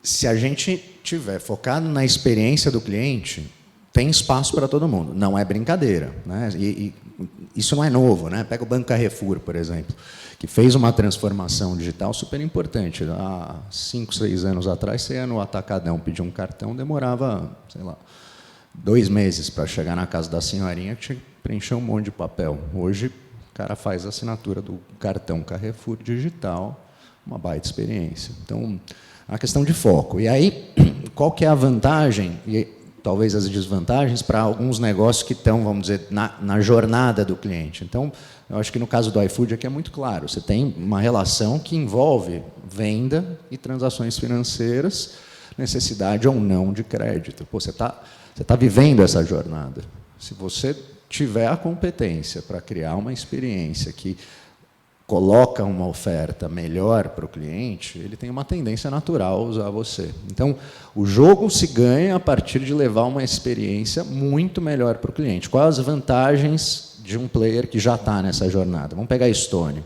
se a gente tiver focado na experiência do cliente, tem espaço para todo mundo. Não é brincadeira, né? E isso não é novo, né? Pega o Banco Carrefour, por exemplo, que fez uma transformação digital super importante. Há 5, 6 anos atrás, você ia no Atacadão pedir um cartão, demorava, sei lá, 2 meses para chegar na casa da senhorinha, que tinha que preencher um monte de papel. Hoje, o cara faz a assinatura do cartão Carrefour digital, uma baita experiência. Então, é uma questão de foco. E aí, qual que é a vantagem e talvez as desvantagens para alguns negócios que estão, vamos dizer, na jornada do cliente? Então, eu acho que no caso do iFood aqui é muito claro. Você tem uma relação que envolve venda e transações financeiras, necessidade ou não de crédito. Pô, você tá vivendo essa jornada. Se você tiver a competência para criar uma experiência que coloca uma oferta melhor para o cliente, ele tem uma tendência natural a usar você. Então, o jogo se ganha a partir de levar uma experiência muito melhor para o cliente. Quais as vantagens de um player que já está nessa jornada? Vamos pegar a Stone.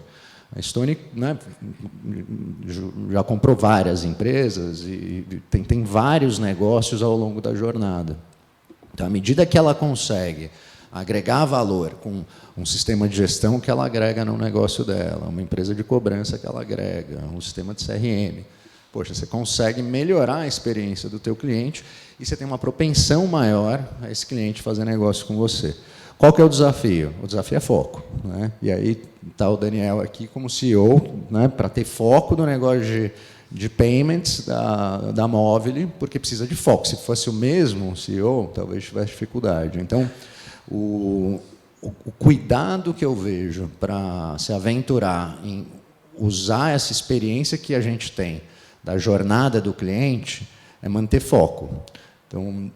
A Stone, né, já comprou várias empresas e tem vários negócios ao longo da jornada. Então, à medida que ela consegue agregar valor com um sistema de gestão que ela agrega no negócio dela, uma empresa de cobrança que ela agrega, um sistema de CRM, poxa, você consegue melhorar a experiência do teu cliente e você tem uma propensão maior a esse cliente fazer negócio com você. Qual que é o desafio? O desafio é foco, né? E aí está o Daniel aqui como CEO, né, para ter foco no negócio de payments da Movile, porque precisa de foco. Se fosse o mesmo CEO, talvez tivesse dificuldade. Então, o cuidado que eu vejo para se aventurar em usar essa experiência que a gente tem da jornada do cliente é manter foco. Então,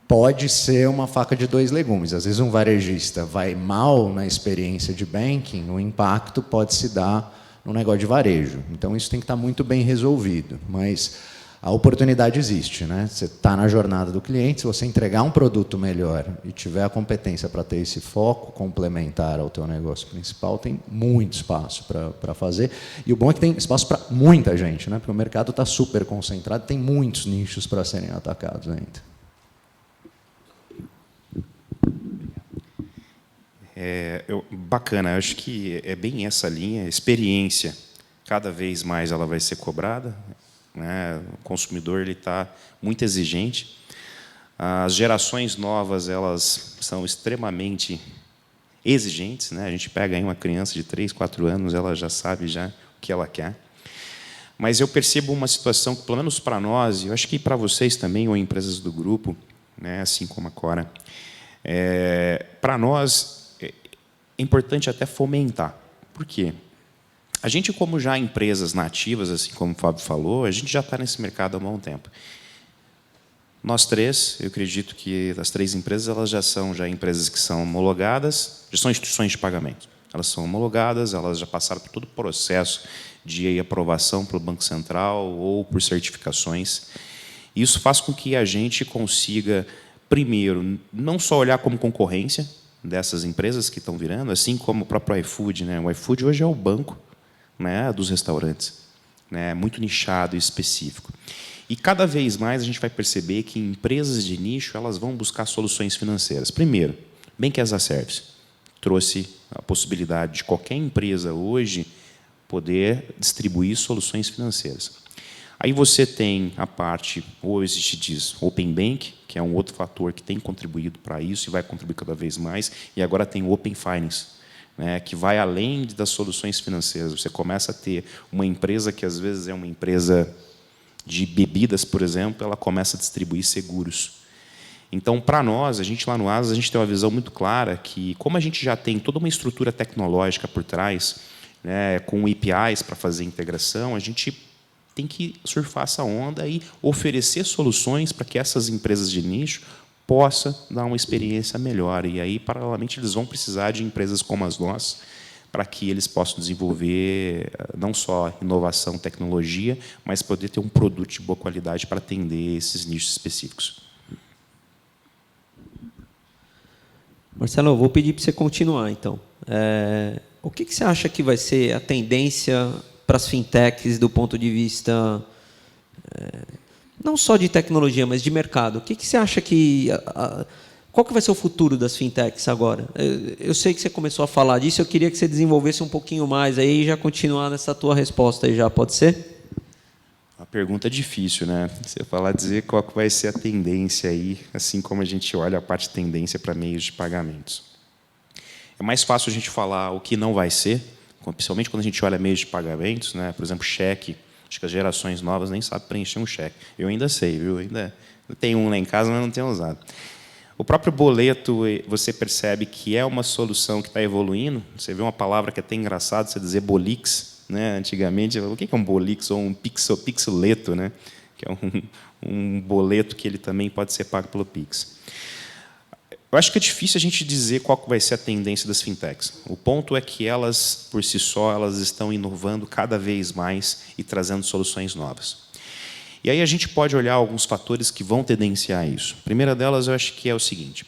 pode ser uma faca de 2 legumes. Às vezes, um varejista vai mal na experiência de banking, o impacto pode se dar no negócio de varejo. Então, isso tem que estar muito bem resolvido. Mas a oportunidade existe, né? Você está na jornada do cliente, se você entregar um produto melhor e tiver a competência para ter esse foco complementar ao teu negócio principal, tem muito espaço para fazer. E o bom é que tem espaço para muita gente, né? Porque o mercado está super concentrado, tem muitos nichos para serem atacados ainda. Bacana, eu acho que é bem essa linha, experiência, cada vez mais ela vai ser cobrada, né? O consumidor ele está muito exigente, as gerações novas elas são extremamente exigentes, né? A gente pega aí uma criança de 3, 4 anos, ela já sabe já o que ela quer, mas eu percebo uma situação que, pelo menos para nós, e eu acho que para vocês também, ou empresas do grupo, né, assim como a Cora, para nós é importante até fomentar. Por quê? A gente, como já empresas nativas, assim como o Fábio falou, a gente já está nesse mercado há um bom tempo. Nós 3, eu acredito que as 3 empresas elas já são empresas que são homologadas, já são instituições de pagamento. Elas são homologadas, elas já passaram por todo o processo de aprovação pelo Banco Central ou por certificações. Isso faz com que a gente consiga, primeiro, não só olhar como concorrência dessas empresas que estão virando, assim como o próprio iFood, né? O iFood hoje é o banco, né, dos restaurantes, né, muito nichado e específico. E cada vez mais a gente vai perceber que empresas de nicho elas vão buscar soluções financeiras. Primeiro, Bank as a Service trouxe a possibilidade de qualquer empresa hoje poder distribuir soluções financeiras. Aí você tem a parte, ou existe diz, Open Bank, que é um outro fator que tem contribuído para isso e vai contribuir cada vez mais, e agora tem o Open Finance, né, que vai além das soluções financeiras. Você começa a ter uma empresa que, às vezes, é uma empresa de bebidas, por exemplo, ela começa a distribuir seguros. Então, para nós, a gente lá no Asas, a gente tem uma visão muito clara que, como a gente já tem toda uma estrutura tecnológica por trás, né, com APIs para fazer integração, a gente tem que surfar essa onda e oferecer soluções para que essas empresas de nicho possam dar uma experiência melhor. E aí, paralelamente, eles vão precisar de empresas como as nossas para que eles possam desenvolver não só inovação, tecnologia, mas poder ter um produto de boa qualidade para atender esses nichos específicos. Marcelo, eu vou pedir para você continuar, então. O que você acha que vai ser a tendência para as fintechs do ponto de vista não só de tecnologia, mas de mercado? O que você acha que Qual que vai ser o futuro das fintechs agora? Eu sei que você começou a falar disso, eu queria que você desenvolvesse um pouquinho mais aí e já continuar nessa tua resposta aí já, pode ser? Uma pergunta difícil, né? Você falar, dizer qual que vai ser a tendência aí, assim como a gente olha a parte de tendência para meios de pagamentos. É mais fácil a gente falar o que não vai ser, principalmente quando a gente olha meios de pagamentos, né? Por exemplo, cheque. Acho que as gerações novas nem sabem preencher um cheque. Eu ainda sei, viu? Ainda tenho um lá em casa, mas não tenho usado. O próprio boleto, você percebe que é uma solução que está evoluindo. Você vê uma palavra que é até engraçado, você dizer bolix, né? Antigamente, o que é um bolix ou um pixeleto, né? Que é um boleto que ele também pode ser pago pelo Pix. Eu acho que é difícil a gente dizer qual vai ser a tendência das fintechs. O ponto é que elas, por si só, elas estão inovando cada vez mais e trazendo soluções novas. E aí a gente pode olhar alguns fatores que vão tendenciar isso. A primeira delas, eu acho que é o seguinte: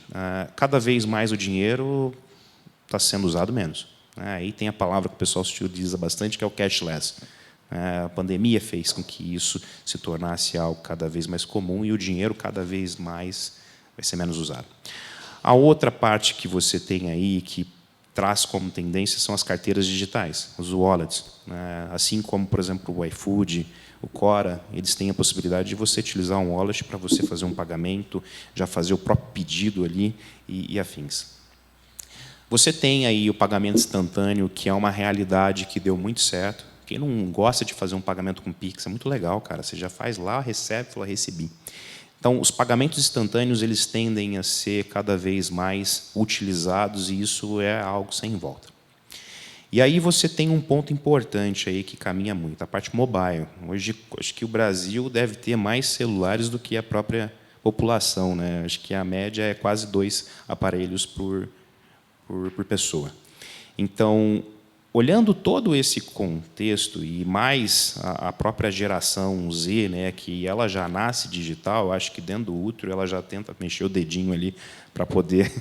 cada vez mais o dinheiro está sendo usado menos. Aí tem a palavra que o pessoal se utiliza bastante, que é o cashless. A pandemia fez com que isso se tornasse algo cada vez mais comum e o dinheiro cada vez mais vai ser menos usado. A outra parte que você tem aí, que traz como tendência, são as carteiras digitais, os wallets. Assim como, por exemplo, o iFood, o Cora, eles têm a possibilidade de você utilizar um wallet para você fazer um pagamento, já fazer o próprio pedido ali e afins. Você tem aí o pagamento instantâneo, que é uma realidade que deu muito certo. Quem não gosta de fazer um pagamento com Pix, é muito legal, cara. Você já faz lá, recebe, fala, recebi. Então, os pagamentos instantâneos eles tendem a ser cada vez mais utilizados e isso é algo sem volta. E aí você tem um ponto importante aí que caminha muito, a parte mobile. Hoje, acho que o Brasil deve ter mais celulares do que a própria população, né? Acho que a média é quase 2 aparelhos por pessoa. Então, olhando todo esse contexto e mais a própria geração Z, né, que ela já nasce digital, acho que dentro do útero ela já tenta mexer o dedinho ali para poder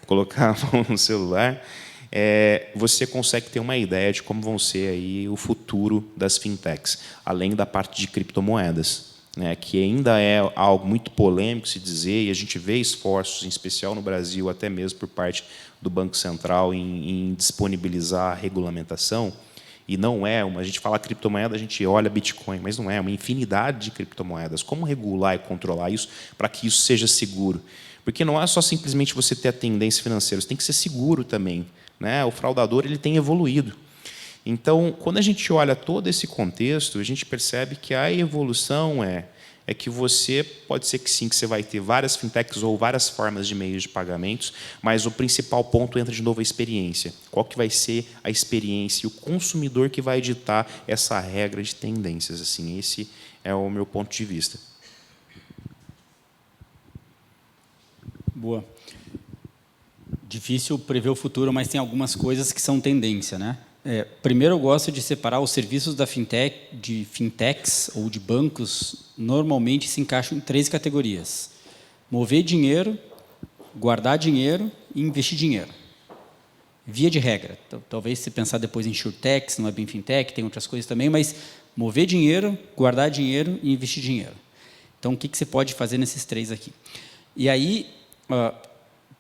colocar a mão no celular, você consegue ter uma ideia de como vão ser aí o futuro das fintechs, além da parte de criptomoedas, né, que ainda é algo muito polêmico se dizer, e a gente vê esforços, em especial no Brasil, até mesmo por parte do Banco Central, em disponibilizar a regulamentação, e não é a gente fala criptomoeda, a gente olha Bitcoin, mas não é uma infinidade de criptomoedas. Como regular e controlar isso para que isso seja seguro? Porque não é só simplesmente você ter a tendência financeira, você tem que ser seguro também, né? O fraudador ele tem evoluído. Então, quando a gente olha todo esse contexto, a gente percebe que a evolução é que você, pode ser que sim, que você vai ter várias fintechs ou várias formas de meios de pagamentos, mas o principal ponto entra de novo a experiência. Qual que vai ser a experiência e o consumidor que vai ditar essa regra de tendências? Assim, esse é o meu ponto de vista. Boa. Difícil prever o futuro, mas tem algumas coisas que são tendência, né? Primeiro, eu gosto de separar os serviços de fintechs ou de bancos, normalmente se encaixam em 3 categorias: mover dinheiro, guardar dinheiro e investir dinheiro. Via de regra. Talvez se pensar depois em insurtechs, não é bem fintech, tem outras coisas também, mas mover dinheiro, guardar dinheiro e investir dinheiro. Então, o que você pode fazer nesses 3 aqui? E aí,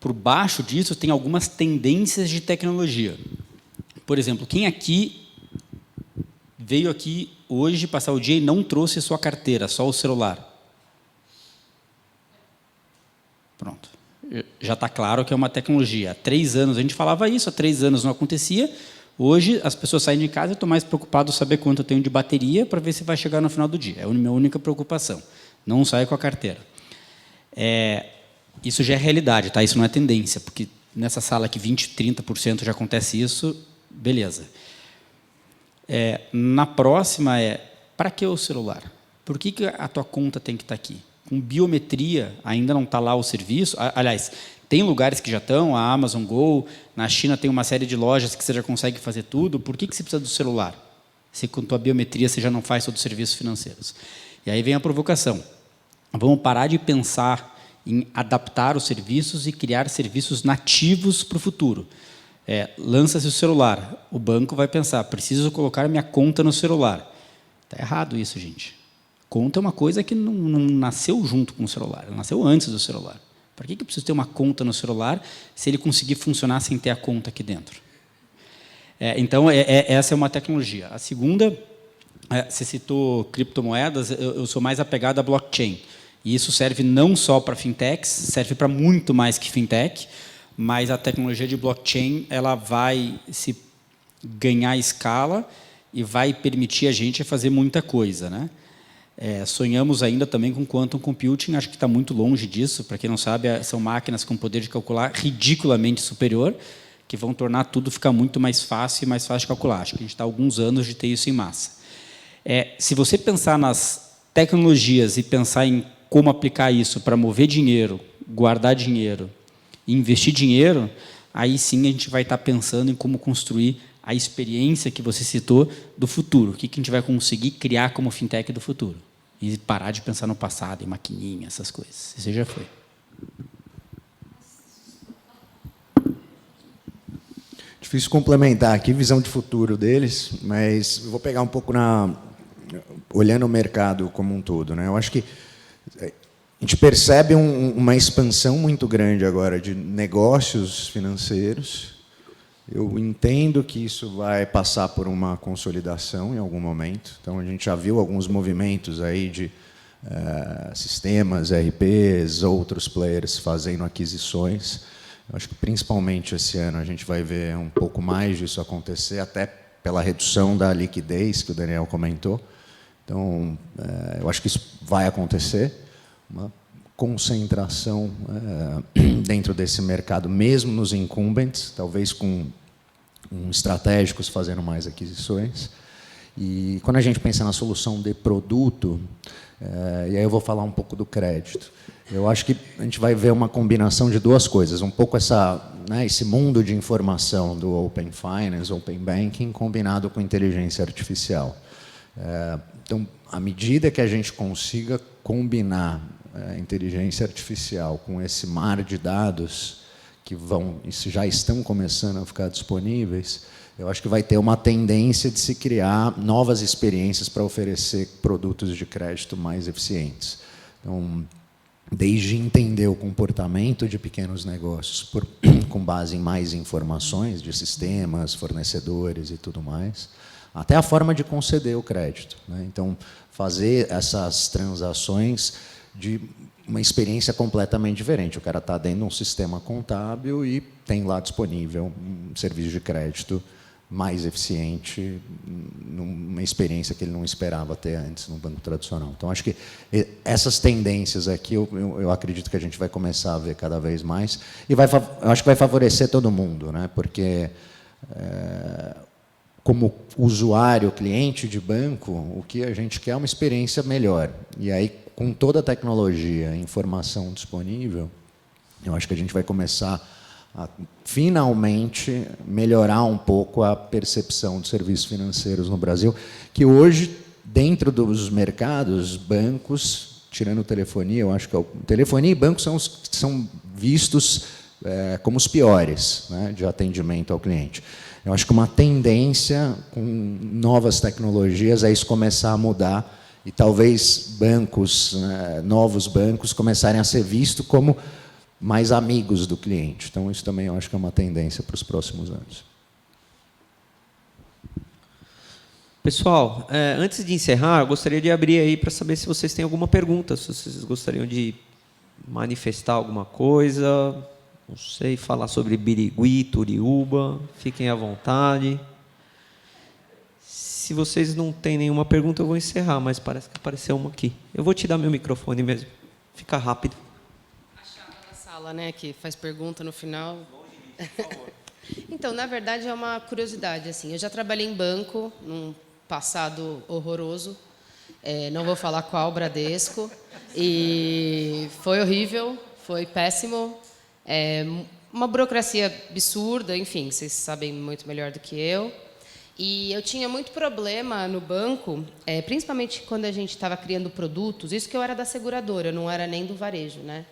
por baixo disso, tem algumas tendências de tecnologia. Por exemplo, quem aqui veio aqui hoje passar o dia e não trouxe sua carteira, só o celular? Pronto. Já está claro que é uma tecnologia. Há 3 anos a gente falava isso, há 3 anos não acontecia. Hoje as pessoas saem de casa e estão mais preocupadas em saber quanto eu tenho de bateria para ver se vai chegar no final do dia. É a minha única preocupação. Não sair com a carteira. Isso já é realidade, tá? Isso não é tendência, porque nessa sala aqui 20%, 30% já acontece isso. Beleza. Na próxima para que o celular? Por que a tua conta tem que estar aqui? Com biometria, ainda não está lá o serviço. Aliás, tem lugares que já estão, a Amazon Go, na China tem uma série de lojas que você já consegue fazer tudo. Por que você precisa do celular? Se com tua biometria você já não faz todos os serviços financeiros. E aí vem a provocação. Vamos parar de pensar em adaptar os serviços e criar serviços nativos para o futuro. Lança-se o celular, o banco vai pensar, preciso colocar minha conta no celular. Está errado isso, gente. Conta é uma coisa que não nasceu junto com o celular, ela nasceu antes do celular. Para que eu preciso ter uma conta no celular se ele conseguir funcionar sem ter a conta aqui dentro? Então, essa é uma tecnologia. A segunda, você citou criptomoedas, eu sou mais apegado à blockchain. E isso serve não só para fintechs, serve para muito mais que fintech, mas a tecnologia de blockchain ela vai se ganhar escala e vai permitir a gente fazer muita coisa, né? Sonhamos ainda também com quantum computing, acho que está muito longe disso. Para quem não sabe, são máquinas com poder de calcular ridiculamente superior, que vão tornar tudo ficar muito mais fácil e mais fácil de calcular. Acho que a gente está há alguns anos de ter isso em massa. Se você pensar nas tecnologias e pensar em como aplicar isso para mover dinheiro, guardar dinheiro e investir dinheiro, aí sim a gente vai estar pensando em como construir a experiência que você citou do futuro. O que a gente vai conseguir criar como fintech do futuro. E parar de pensar no passado, em maquininha, essas coisas. Isso já foi. Difícil complementar aqui, visão de futuro deles, mas eu vou pegar um pouco olhando o mercado como um todo, né? Eu acho que a gente percebe uma expansão muito grande agora de negócios financeiros. Eu entendo que isso vai passar por uma consolidação em algum momento. Então, a gente já viu alguns movimentos aí de sistemas, RPs, outros players fazendo aquisições. Eu acho que, principalmente esse ano, a gente vai ver um pouco mais disso acontecer, até pela redução da liquidez que o Daniel comentou. Então, eu acho que isso vai acontecer. Uma concentração dentro desse mercado, mesmo nos incumbents, talvez com estratégicos fazendo mais aquisições. E quando a gente pensa na solução de produto, e aí eu vou falar um pouco do crédito, eu acho que a gente vai ver uma combinação de duas coisas, um pouco esse mundo de informação do Open Finance, Open Banking, combinado com inteligência artificial. Então, à medida que a gente consiga combinar inteligência artificial com esse mar de dados que já estão começando a ficar disponíveis, eu acho que vai ter uma tendência de se criar novas experiências para oferecer produtos de crédito mais eficientes. Então, desde entender o comportamento de pequenos negócios com base em mais informações de sistemas, fornecedores e tudo mais, até a forma de conceder o crédito, né? Então, fazer essas transações de uma experiência completamente diferente. O cara está dentro de um sistema contábil e tem lá disponível um serviço de crédito mais eficiente, numa experiência que ele não esperava ter antes no banco tradicional. Então, acho que essas tendências aqui, eu acredito que a gente vai começar a ver cada vez mais, e eu acho que vai favorecer todo mundo, né? Porque, como usuário, cliente de banco, o que a gente quer é uma experiência melhor. E aí, com toda a tecnologia e informação disponível, eu acho que a gente vai começar a finalmente melhorar um pouco a percepção de serviços financeiros no Brasil, que hoje, dentro dos mercados, bancos, tirando telefonia, eu acho que telefonia e bancos são vistos como os piores, né, de atendimento ao cliente. Eu acho que uma tendência com novas tecnologias é isso começar a mudar e talvez bancos, novos bancos, começarem a ser vistos como mais amigos do cliente. Então, isso também eu acho que é uma tendência para os próximos anos. Pessoal, antes de encerrar, eu gostaria de abrir aí para saber se vocês têm alguma pergunta, se vocês gostariam de manifestar alguma coisa, não sei, falar sobre Birigui, Turiúba, fiquem à vontade. Se vocês não têm nenhuma pergunta, eu vou encerrar, mas parece que apareceu uma aqui. Eu vou te dar meu microfone mesmo, fica rápido. Sala, né, que faz pergunta no final. Então, na verdade, é uma curiosidade. Assim, eu já trabalhei em banco, num passado horroroso. Não vou falar qual, Bradesco. E foi horrível, foi péssimo. Uma burocracia absurda, enfim, vocês sabem muito melhor do que eu. E eu tinha muito problema no banco, principalmente quando a gente estava criando produtos. Isso que eu era da seguradora, eu não era nem do varejo, né?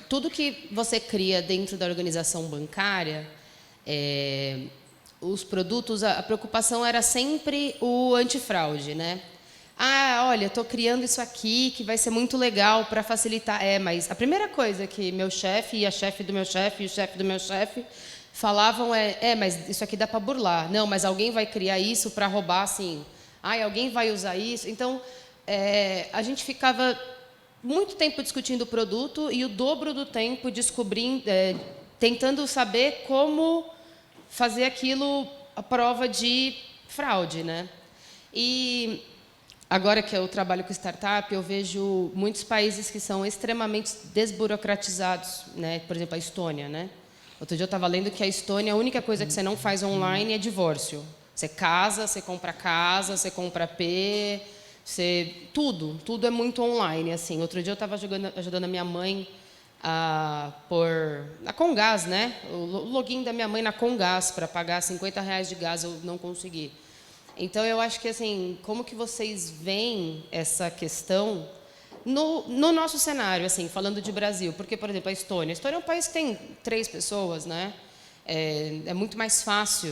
Tudo que você cria dentro da organização bancária, os produtos, a preocupação era sempre o antifraude, né? olha, estou criando isso aqui que vai ser muito legal para facilitar. Mas a primeira coisa que meu chefe e a chefe do meu chefe e o chefe do meu chefe falavam mas isso aqui dá para burlar. Não, mas alguém vai criar isso para roubar, assim. Alguém vai usar isso. Então, a gente ficava muito tempo discutindo o produto e o dobro do tempo descobrindo, tentando saber como fazer aquilo a prova de fraude, né? E agora que eu trabalho com startup, eu vejo muitos países que são extremamente desburocratizados, né? Por exemplo, a Estônia, né? Outro dia eu estava lendo que a Estônia, a única coisa que você não faz online é divórcio. Você casa, você compra casa, você compra AP, tudo é muito online, assim. Outro dia eu estava ajudando a minha mãe a pôr na Comgás, né? O login da minha mãe na Comgás para pagar R$50 de gás, eu não consegui. Então eu acho que assim, como que vocês veem essa questão no nosso cenário, assim, falando de Brasil? Porque, por exemplo, a Estônia é um país que tem 3 pessoas, né? É muito mais fácil,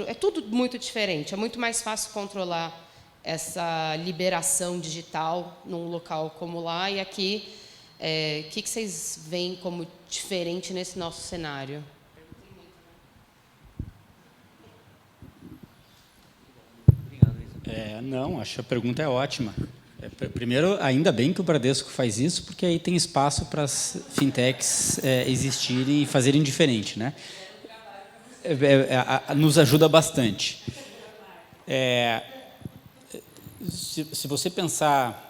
é tudo muito diferente. É muito mais fácil controlar essa liberação digital num local como lá. E aqui, o que vocês veem como diferente nesse nosso cenário? Não, acho que a pergunta é ótima. Primeiro, ainda bem que o Bradesco faz isso, porque aí tem espaço para as fintechs existirem e fazerem diferente, né? Nos ajuda bastante. Se você pensar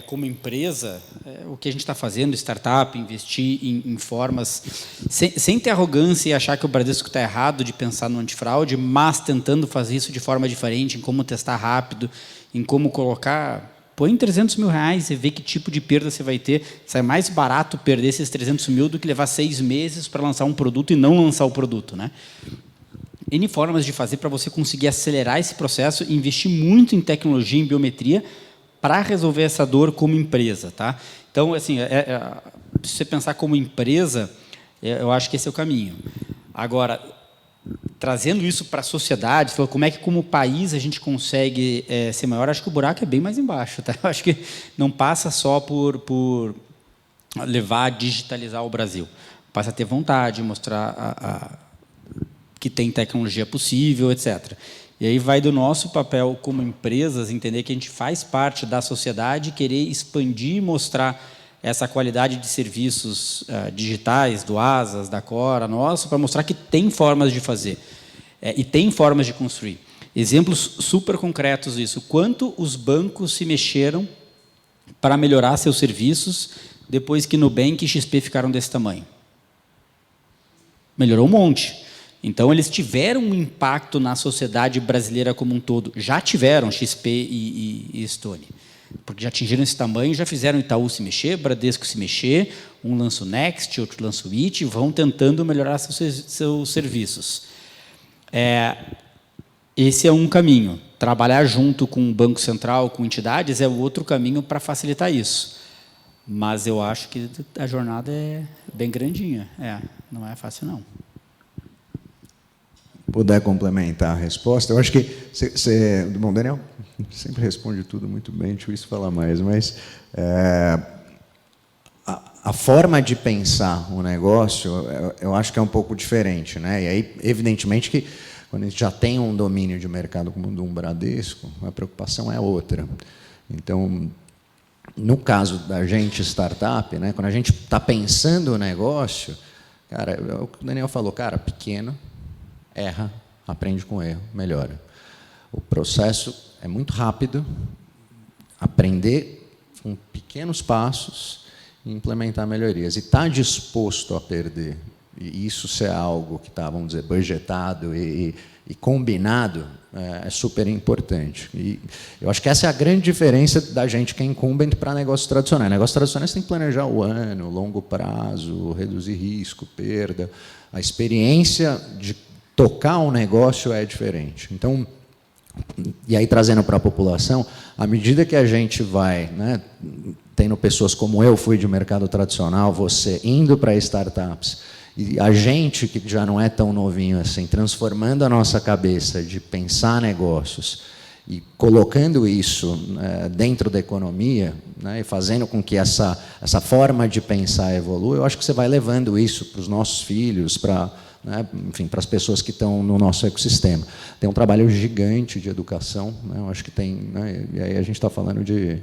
como empresa, o que a gente está fazendo, startup, investir em formas, sem ter arrogância e achar que o Bradesco está errado de pensar no antifraude, mas tentando fazer isso de forma diferente, em como testar rápido, em como colocar... Põe R$300 mil e vê que tipo de perda você vai ter. Sai mais barato perder esses 300 mil do que levar 6 meses para lançar um produto e não lançar o produto, né? N formas de fazer para você conseguir acelerar esse processo e investir muito em tecnologia, em biometria, para resolver essa dor como empresa, tá? Então, assim, se você pensar como empresa, eu acho que esse é o caminho. Agora, trazendo isso para a sociedade, como é que, como país, a gente consegue ser maior, acho que o buraco é bem mais embaixo, tá? Eu acho que não passa só por levar a digitalizar o Brasil. Passa a ter vontade, mostrar que tem tecnologia possível, etc. E aí vai do nosso papel como empresas entender que a gente faz parte da sociedade, querer expandir e mostrar essa qualidade de serviços digitais, do Asas, da Cora, nosso, para mostrar que tem formas de fazer e tem formas de construir. Exemplos super concretos disso. Quanto os bancos se mexeram para melhorar seus serviços depois que Nubank e XP ficaram desse tamanho? Melhorou um monte. Então, eles tiveram um impacto na sociedade brasileira como um todo. Já tiveram XP e Estônia. Porque já atingiram esse tamanho, já fizeram Itaú se mexer, Bradesco se mexer, um lança o Next, outro lança o IT, vão tentando melhorar seus serviços. Esse é um caminho. Trabalhar junto com o Banco Central, com entidades, é o outro caminho para facilitar isso. Mas eu acho que a jornada é bem grandinha. Não é fácil, não. Puder complementar a resposta, eu acho que bom, Daniel sempre responde tudo muito bem, difícil falar mais, mas a forma de pensar o negócio, eu acho que é um pouco diferente, né? E aí, evidentemente, que quando a gente já tem um domínio de mercado como o do Bradesco, a preocupação é outra. Então, no caso da gente, startup, né, quando a gente está pensando o negócio, cara, é o que o Daniel falou, cara, pequeno, erra, aprende com erro, melhora. O processo é muito rápido, aprender com pequenos passos e implementar melhorias. E estar disposto a perder, e isso ser algo que está, vamos dizer, budgetado e combinado, é super importante. E eu acho que essa é a grande diferença da gente que é incumbent para negócios tradicionais. Negócios tradicionais tem que planejar o ano, longo prazo, reduzir risco, perda. A experiência de tocar um negócio é diferente. Então, e aí trazendo para a população, à medida que a gente vai, né, tendo pessoas como eu fui de mercado tradicional, você indo para startups, e a gente que já não é tão novinho assim, transformando a nossa cabeça de pensar negócios e colocando isso dentro da economia, né, e fazendo com que essa forma de pensar evolua, eu acho que você vai levando isso para os nossos filhos, para, né, enfim, para as pessoas que estão no nosso ecossistema. Tem um trabalho gigante de educação, né, eu acho que tem, né, e aí a gente está falando de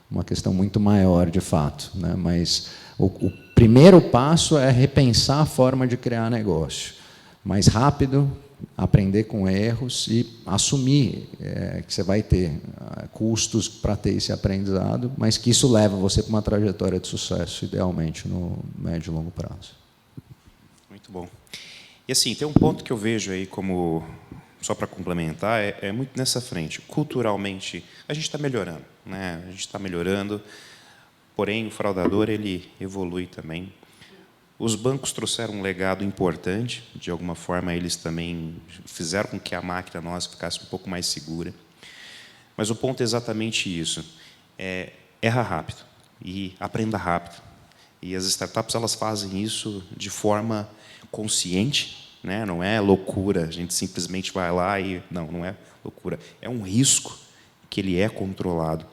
uma questão muito maior, de fato, né, mas o primeiro passo é repensar a forma de criar negócio. Mais rápido, aprender com erros e assumir que você vai ter custos para ter esse aprendizado, mas que isso leva você para uma trajetória de sucesso, idealmente, no médio e longo prazo. Muito bom. E assim, tem um ponto que eu vejo aí como, só para complementar, é muito nessa frente. Culturalmente, a gente está melhorando, né? A gente está melhorando, porém, o fraudador ele evolui também. Os bancos trouxeram um legado importante, de alguma forma eles também fizeram com que a máquina nossa ficasse um pouco mais segura. Mas o ponto é exatamente isso, erra rápido e aprenda rápido. E as startups elas fazem isso de forma consciente, né? Não é loucura, a gente simplesmente vai lá e... Não é loucura, é um risco que ele é controlado.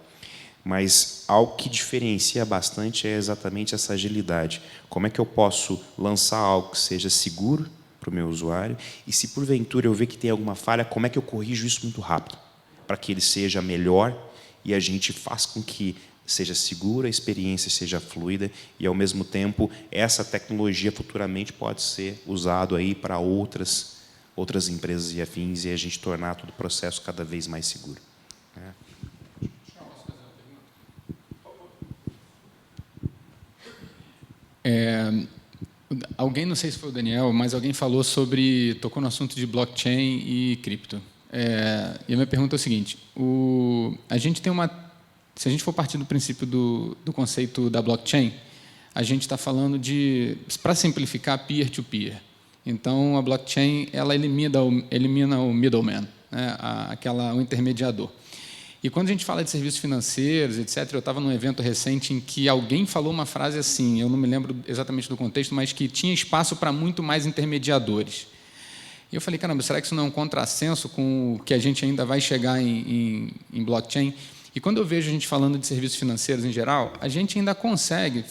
Mas algo que diferencia bastante é exatamente essa agilidade. Como é que eu posso lançar algo que seja seguro para o meu usuário e, se porventura eu ver que tem alguma falha, como é que eu corrijo isso muito rápido para que ele seja melhor e a gente faça com que seja segura, a experiência seja fluida e, ao mesmo tempo, essa tecnologia futuramente pode ser usada aí para outras empresas e afins e a gente tornar todo o processo cada vez mais seguro. Alguém, não sei se foi o Daniel, mas alguém tocou no assunto de blockchain e cripto. E a minha pergunta é o seguinte: se a gente for partir do princípio do conceito da blockchain, a gente está falando para simplificar, peer-to-peer. Então, a blockchain ela elimina o middleman, né, o intermediador. E quando a gente fala de serviços financeiros, etc., eu estava num evento recente em que alguém falou uma frase assim, eu não me lembro exatamente do contexto, mas que tinha espaço para muito mais intermediadores. E eu falei, caramba, será que isso não é um contrassenso com o que a gente ainda vai chegar em blockchain? E quando eu vejo a gente falando de serviços financeiros em geral, a gente ainda consegue,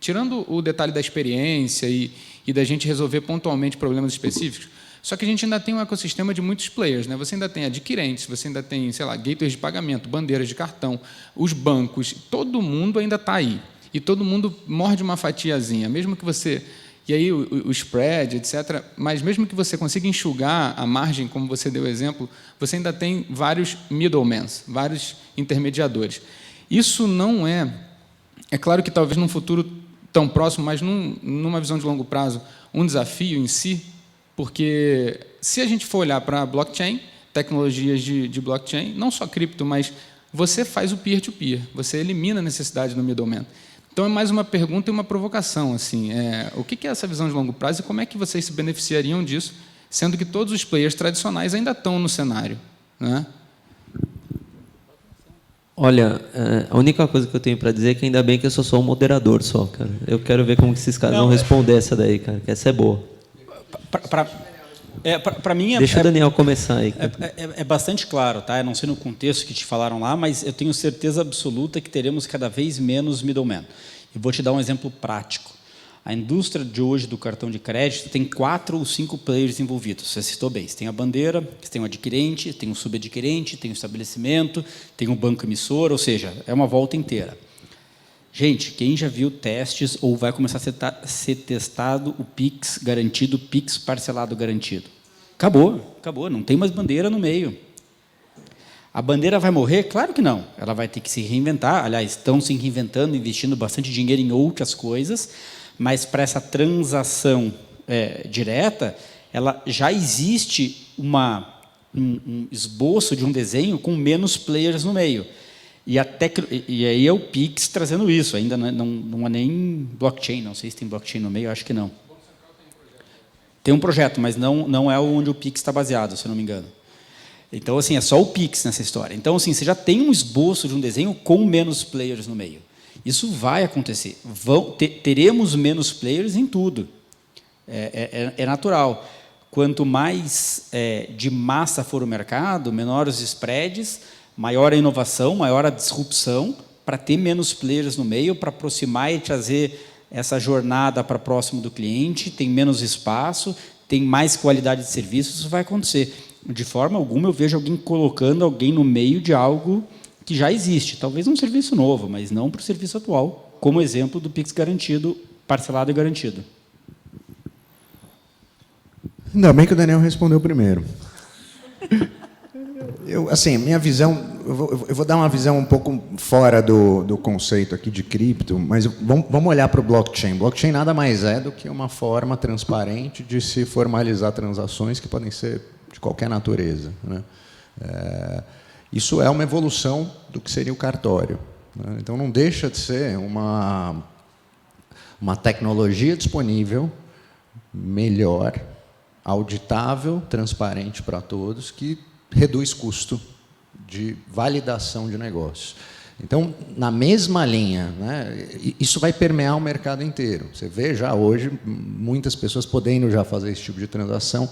tirando o detalhe da experiência e da gente resolver pontualmente problemas específicos, só que a gente ainda tem um ecossistema de muitos players, né? Você ainda tem adquirentes, você ainda tem, sei lá, gateways de pagamento, bandeiras de cartão, os bancos, todo mundo ainda está aí. E todo mundo morde uma fatiazinha, mesmo que você... E aí o spread, etc. Mas mesmo que você consiga enxugar a margem, como você deu o exemplo, você ainda tem vários middlemen, vários intermediadores. Isso não é... É claro que talvez num futuro tão próximo, mas numa visão de longo prazo, um desafio em si, porque se a gente for olhar para blockchain, tecnologias de blockchain, não só cripto, mas você faz o peer-to-peer, você elimina a necessidade do middleman. Então, é mais uma pergunta e uma provocação. Assim, o que é essa visão de longo prazo e como é que vocês se beneficiariam disso, sendo que todos os players tradicionais ainda estão no cenário, né? Olha, a única coisa que eu tenho para dizer é que ainda bem que eu sou só um moderador só, cara. Eu quero ver como que esses caras vão responder essa daí, cara, que essa é boa. Para mim deixa o Daniel começar aí. É bastante claro, tá? Eu não sei no contexto que te falaram lá, mas eu tenho certeza absoluta que teremos cada vez menos middlemen. Eu vou te dar um exemplo prático. A indústria de hoje do cartão de crédito tem 4 ou 5 players envolvidos. Você citou bem. Você tem a bandeira, você tem o adquirente, tem o subadquirente, tem o estabelecimento, tem o banco emissor, ou seja, é uma volta inteira. Gente, quem já viu testes ou vai começar a ser testado o PIX garantido, PIX parcelado garantido? Acabou, não tem mais bandeira no meio. A bandeira vai morrer? Claro que não. Ela vai ter que se reinventar. Aliás, estão se reinventando, investindo bastante dinheiro em outras coisas, mas para essa transação direta, ela já existe um esboço de um desenho com menos players no meio. E aí é o Pix trazendo isso, ainda não há nem blockchain, não sei se tem blockchain no meio, acho que não. Tem um projeto, mas não é onde o Pix está baseado, se eu não me engano. Então, assim, é só o Pix nessa história. Então, assim, você já tem um esboço de um desenho com menos players no meio. Isso vai acontecer. Teremos menos players em tudo. É natural. quanto mais de massa for o mercado, menores os spreads, maior a inovação, maior a disrupção, para ter menos players no meio, para aproximar e trazer essa jornada para próximo do cliente, tem menos espaço, tem mais qualidade de serviço, isso vai acontecer. De forma alguma eu vejo alguém colocando alguém no meio de algo que já existe, talvez um serviço novo, mas não para o serviço atual, como exemplo do Pix garantido, parcelado e garantido. Ainda bem que o Daniel respondeu primeiro. Assim, minha visão, eu vou dar uma visão um pouco fora do conceito aqui de cripto, mas vamos olhar para o blockchain. Blockchain nada mais é do que uma forma transparente de se formalizar transações que podem ser de qualquer natureza, né? Isso é uma evolução do que seria o cartório, né? Então, não deixa de ser uma tecnologia disponível, melhor, auditável, transparente para todos, que reduz custo de validação de negócios. Então, na mesma linha, né, isso vai permear o mercado inteiro. Você vê já hoje muitas pessoas podendo já fazer esse tipo de transação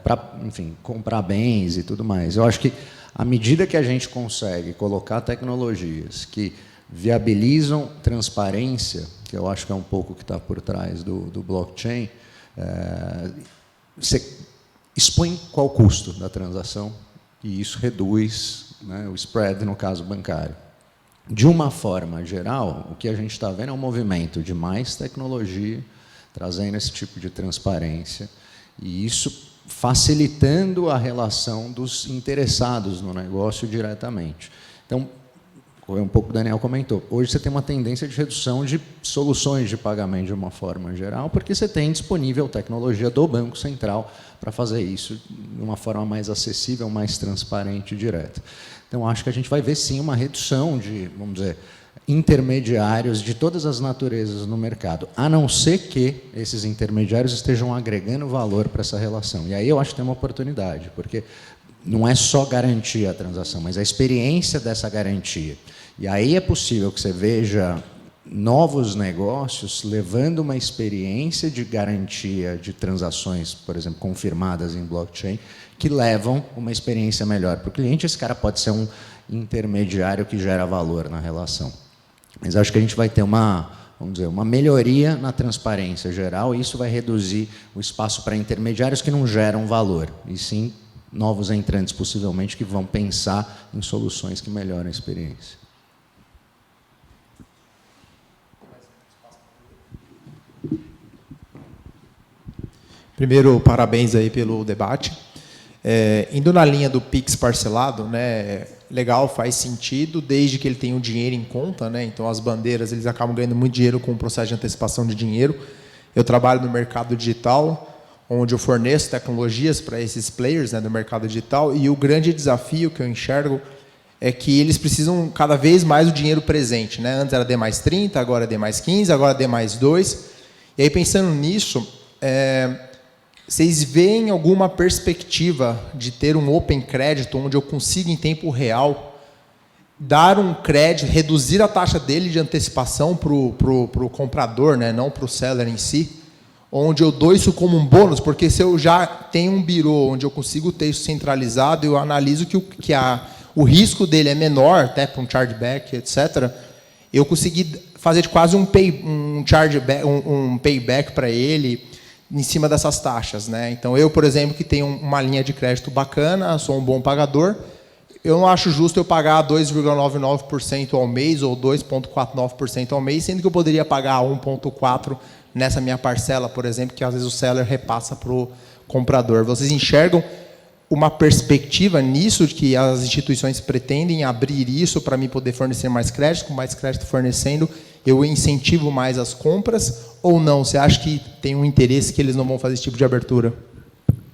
para, enfim, comprar bens e tudo mais. Eu acho que, à medida que a gente consegue colocar tecnologias que viabilizam transparência, que eu acho que é um pouco o que está por trás do blockchain, você expõe qual o custo da transação e isso reduz, né, o spread, no caso bancário. De uma forma geral, o que a gente está vendo é um movimento de mais tecnologia, trazendo esse tipo de transparência, e isso facilitando a relação dos interessados no negócio diretamente. Então, um pouco o Daniel comentou, hoje você tem uma tendência de redução de soluções de pagamento de uma forma geral, porque você tem disponível tecnologia do Banco Central para fazer isso de uma forma mais acessível, mais transparente e direta. Então, acho que a gente vai ver, sim, uma redução de, vamos dizer, intermediários de todas as naturezas no mercado, a não ser que esses intermediários estejam agregando valor para essa relação. E aí eu acho que tem uma oportunidade, porque não é só garantir a transação, mas a experiência dessa garantia. E aí é possível que você veja novos negócios levando uma experiência de garantia de transações, por exemplo, confirmadas em blockchain, que levam uma experiência melhor para o cliente. Esse cara pode ser um intermediário que gera valor na relação. Mas acho que a gente vai ter uma melhoria na transparência geral, e isso vai reduzir o espaço para intermediários que não geram valor, e sim novos entrantes, possivelmente, que vão pensar em soluções que melhoram a experiência. Primeiro, parabéns aí pelo debate. Indo na linha do Pix parcelado, né, legal, faz sentido, desde que ele tenha o dinheiro em conta, né? Então, as bandeiras, eles acabam ganhando muito dinheiro com o processo de antecipação de dinheiro. Eu trabalho no mercado digital, onde eu forneço tecnologias para esses players, né, do mercado digital, e o grande desafio que eu enxergo é que eles precisam cada vez mais do dinheiro presente, né? Antes era D mais 30, agora é D mais 15, agora é D mais 2. E aí, pensando nisso, vocês veem alguma perspectiva de ter um open crédito onde eu consiga, em tempo real, dar um crédito, reduzir a taxa dele de antecipação para o comprador, né, não para o seller em si, onde eu dou isso como um bônus? Porque se eu já tenho um birô onde eu consigo ter isso centralizado, eu analiso que o risco dele é menor, até para um chargeback, etc., eu consegui fazer quase um payback para ele, em cima dessas taxas, né? Então, eu, por exemplo, que tenho uma linha de crédito bacana, sou um bom pagador, eu não acho justo eu pagar 2,99% ao mês ou 2,49% ao mês, sendo que eu poderia pagar 1,4% nessa minha parcela, por exemplo, que às vezes o seller repassa para o comprador. Vocês enxergam uma perspectiva nisso, de que as instituições pretendem abrir isso para mim poder fornecer mais crédito, com mais crédito fornecendo, eu incentivo mais as compras, ou não? Você acha que tem um interesse que eles não vão fazer esse tipo de abertura?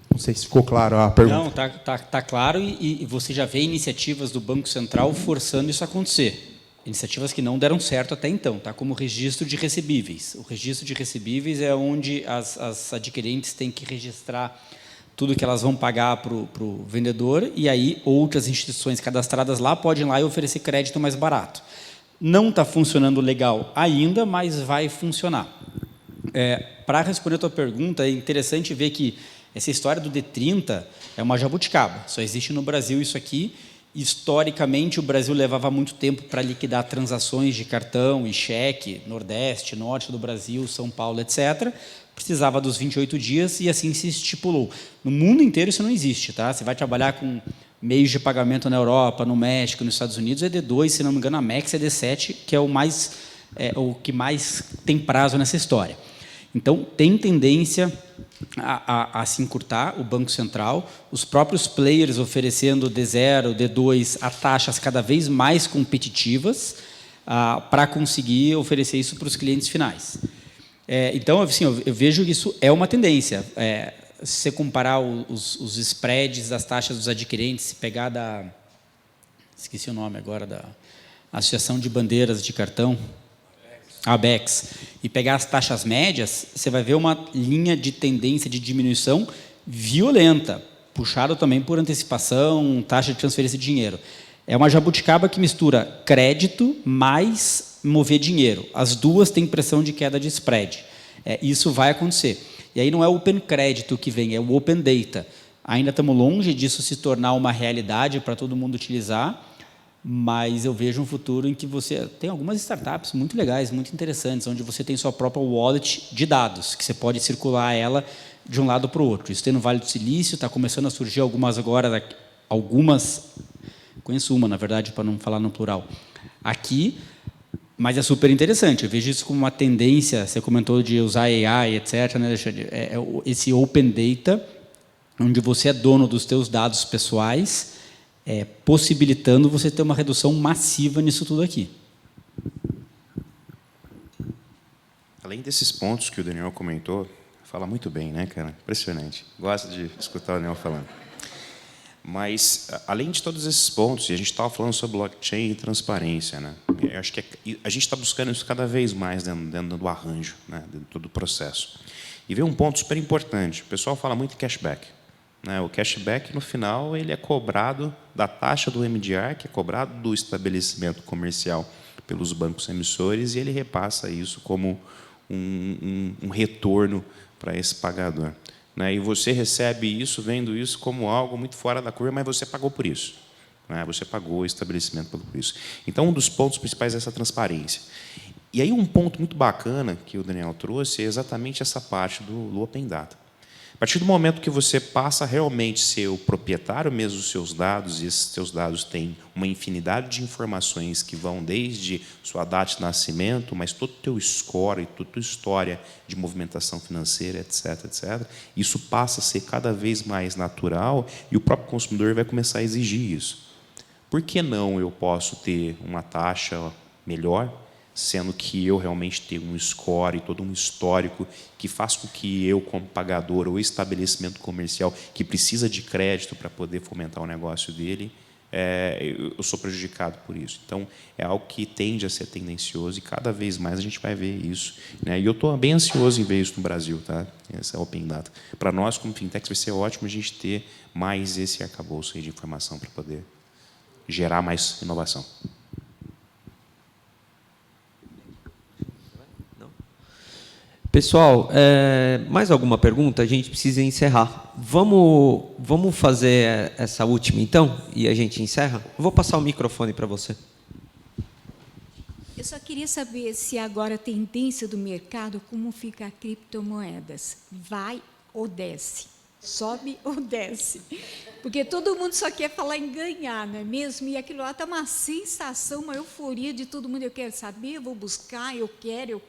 Não sei se ficou claro a pergunta. Não, tá claro, e você já vê iniciativas do Banco Central forçando isso a acontecer. Iniciativas que não deram certo até então, tá? Como o registro de recebíveis. O registro de recebíveis é onde as adquirentes têm que registrar tudo que elas vão pagar para o vendedor, e aí outras instituições cadastradas lá podem ir lá e oferecer crédito mais barato. Não está funcionando legal ainda, mas vai funcionar. Para responder a tua pergunta, é interessante ver que Essa história do D30 é uma jabuticaba, só existe no Brasil isso aqui. Historicamente, o Brasil levava muito tempo para liquidar transações de cartão e cheque, Nordeste, Norte do Brasil, São Paulo, etc. Precisava dos 28 dias e assim se estipulou. No mundo inteiro isso não existe. Tá? Você vai trabalhar com meios de pagamento na Europa, no México, nos Estados Unidos, é D2, se não me engano, a Mex é D7, que é o que mais tem prazo nessa história. Então, tem tendência a se encurtar o Banco Central, os próprios players oferecendo D0, D2 a taxas cada vez mais competitivas para conseguir oferecer isso para os clientes finais. Então, assim, eu vejo que isso é uma tendência. Se você comparar os spreads das taxas dos adquirentes, se pegar esqueci o nome agora, da Associação de Bandeiras de Cartão, ABEX, e pegar as taxas médias, você vai ver uma linha de tendência de diminuição violenta, puxado também por antecipação, taxa de transferência de dinheiro. É uma jabuticaba que mistura crédito mais mover dinheiro. As duas têm pressão de queda de spread. Isso vai acontecer. E aí não é o Open Crédito que vem, é o Open Data. Ainda estamos longe disso se tornar uma realidade para todo mundo utilizar, mas eu vejo um futuro em que você tem algumas startups muito legais, muito interessantes, onde você tem sua própria wallet de dados, que você pode circular ela de um lado para o outro. Isso tem no Vale do Silício, está começando a surgir algumas agora, conheço uma, na verdade, para não falar no plural, aqui, mas é super interessante. Eu vejo isso como uma tendência, você comentou de usar AI, etc., né, esse Open Data, onde você é dono dos seus dados pessoais, possibilitando você ter uma redução massiva nisso tudo aqui. Além desses pontos que o Daniel comentou, fala muito bem, né, cara? Impressionante. Gosto de escutar o Daniel falando. Mas, além de todos esses pontos, e a gente estava falando sobre blockchain e transparência, né? Eu acho que a gente está buscando isso cada vez mais dentro do arranjo, né? Dentro do processo. E vem um ponto super importante. O pessoal fala muito em cashback. O cashback, no final, ele é cobrado da taxa do MDR, que é cobrado do estabelecimento comercial pelos bancos emissores, e ele repassa isso como um retorno para esse pagador. E você recebe isso, vendo isso como algo muito fora da curva, mas você pagou por isso. Você pagou, o estabelecimento pagou por isso. Então, um dos pontos principais é essa transparência. E aí, um ponto muito bacana que o Daniel trouxe é exatamente essa parte do Open Data. A partir do momento que você passa a realmente ser o proprietário mesmo dos seus dados, e esses seus dados têm uma infinidade de informações que vão desde sua data de nascimento, mas todo o teu score e toda a tua história de movimentação financeira, etc., etc., isso passa a ser cada vez mais natural e o próprio consumidor vai começar a exigir isso. Por que não eu posso ter uma taxa melhor, sendo que eu realmente tenho um score e todo um histórico que faz com que eu, como pagador ou estabelecimento comercial que precisa de crédito para poder fomentar o negócio dele, eu sou prejudicado por isso. Então, é algo que tende a ser tendencioso e cada vez mais a gente vai ver isso. E eu estou bem ansioso em ver isso no Brasil, tá? Essa Open Data. Para nós, como fintechs, vai ser ótimo a gente ter mais esse arcabouço aí de informação para poder gerar mais inovação. Pessoal, mais alguma pergunta? A gente precisa encerrar. Vamos fazer essa última, então, e a gente encerra? Eu vou passar o microfone para você. Eu só queria saber se agora a tendência do mercado, como fica a criptomoedas? Vai ou desce? Sobe ou desce? Porque todo mundo só quer falar em ganhar, não é mesmo? E aquilo lá está uma sensação, uma euforia de todo mundo. Eu quero saber, eu vou buscar, eu quero.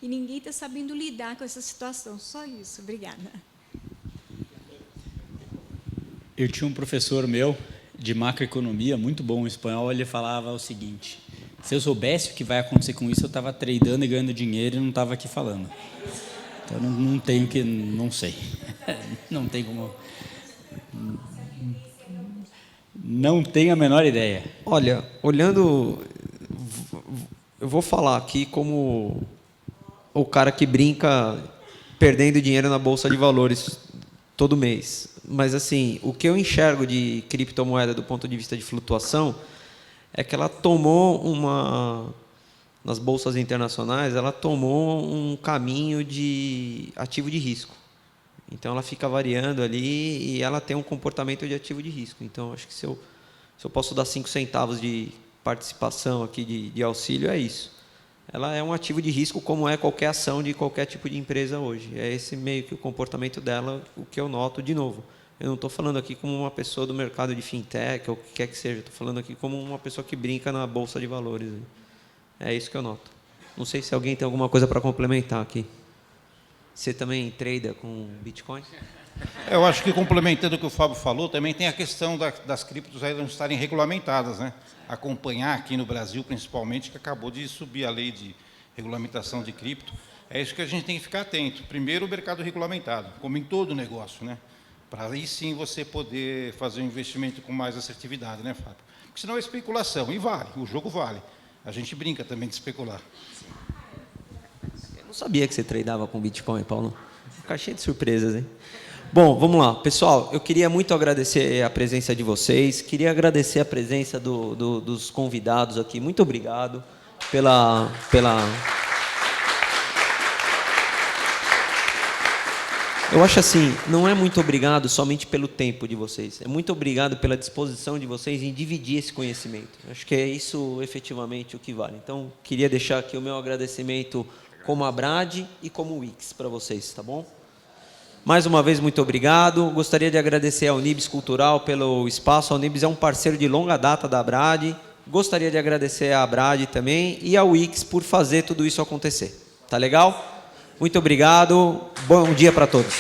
E ninguém está sabendo lidar com essa situação. Só isso. Obrigada. Eu tinha um professor meu de macroeconomia, muito bom em espanhol, ele falava o seguinte: se eu soubesse o que vai acontecer com isso, eu estava tradando e ganhando dinheiro e não estava aqui falando. Então, não tenho que... Não sei. Não tem como... Não tenho a menor ideia. Olha, olhando... Eu vou falar aqui como o cara que brinca perdendo dinheiro na Bolsa de Valores todo mês. Mas, assim, o que eu enxergo de criptomoeda do ponto de vista de flutuação é que ela tomou nas bolsas internacionais, ela tomou um caminho de ativo de risco. Então, ela fica variando ali e ela tem um comportamento de ativo de risco. Então, acho que se eu posso dar 5 centavos de participação aqui de auxílio, é isso. Ela é um ativo de risco, como é qualquer ação de qualquer tipo de empresa hoje. É esse meio que o comportamento dela, o que eu noto de novo. Eu não estou falando aqui como uma pessoa do mercado de fintech, ou o que quer que seja. Estou falando aqui como uma pessoa que brinca na bolsa de valores. É isso que eu noto. Não sei se alguém tem alguma coisa para complementar aqui. Você também trada com Bitcoin? Eu acho que, complementando o que o Fábio falou, também tem a questão das criptos ainda não estarem regulamentadas, né? Acompanhar aqui no Brasil, principalmente, que acabou de subir a lei de regulamentação de cripto. É isso que a gente tem que ficar atento. Primeiro, o mercado regulamentado, como em todo negócio, né? Para aí sim você poder fazer um investimento com mais assertividade, né, Fábio? Porque senão é especulação, e vale, o jogo vale. A gente brinca também de especular. Eu não sabia que você tradava com Bitcoin, Paulo. Fica cheio de surpresas, hein? Bom, vamos lá. Pessoal, eu queria muito agradecer a presença de vocês, queria agradecer a presença dos convidados aqui. Muito obrigado pela... Eu acho assim, não é muito obrigado somente pelo tempo de vocês, é muito obrigado pela disposição de vocês em dividir esse conhecimento. Acho que é isso efetivamente o que vale. Então, queria deixar aqui o meu agradecimento como a Brad e como o Wix para vocês, tá bom? Mais uma vez, muito obrigado. Gostaria de agradecer ao Unibis Cultural pelo espaço. A Unibis é um parceiro de longa data da Brad. Gostaria de agradecer à Brad também e ao Wix por fazer tudo isso acontecer. Tá legal? Muito obrigado. Bom dia para todos.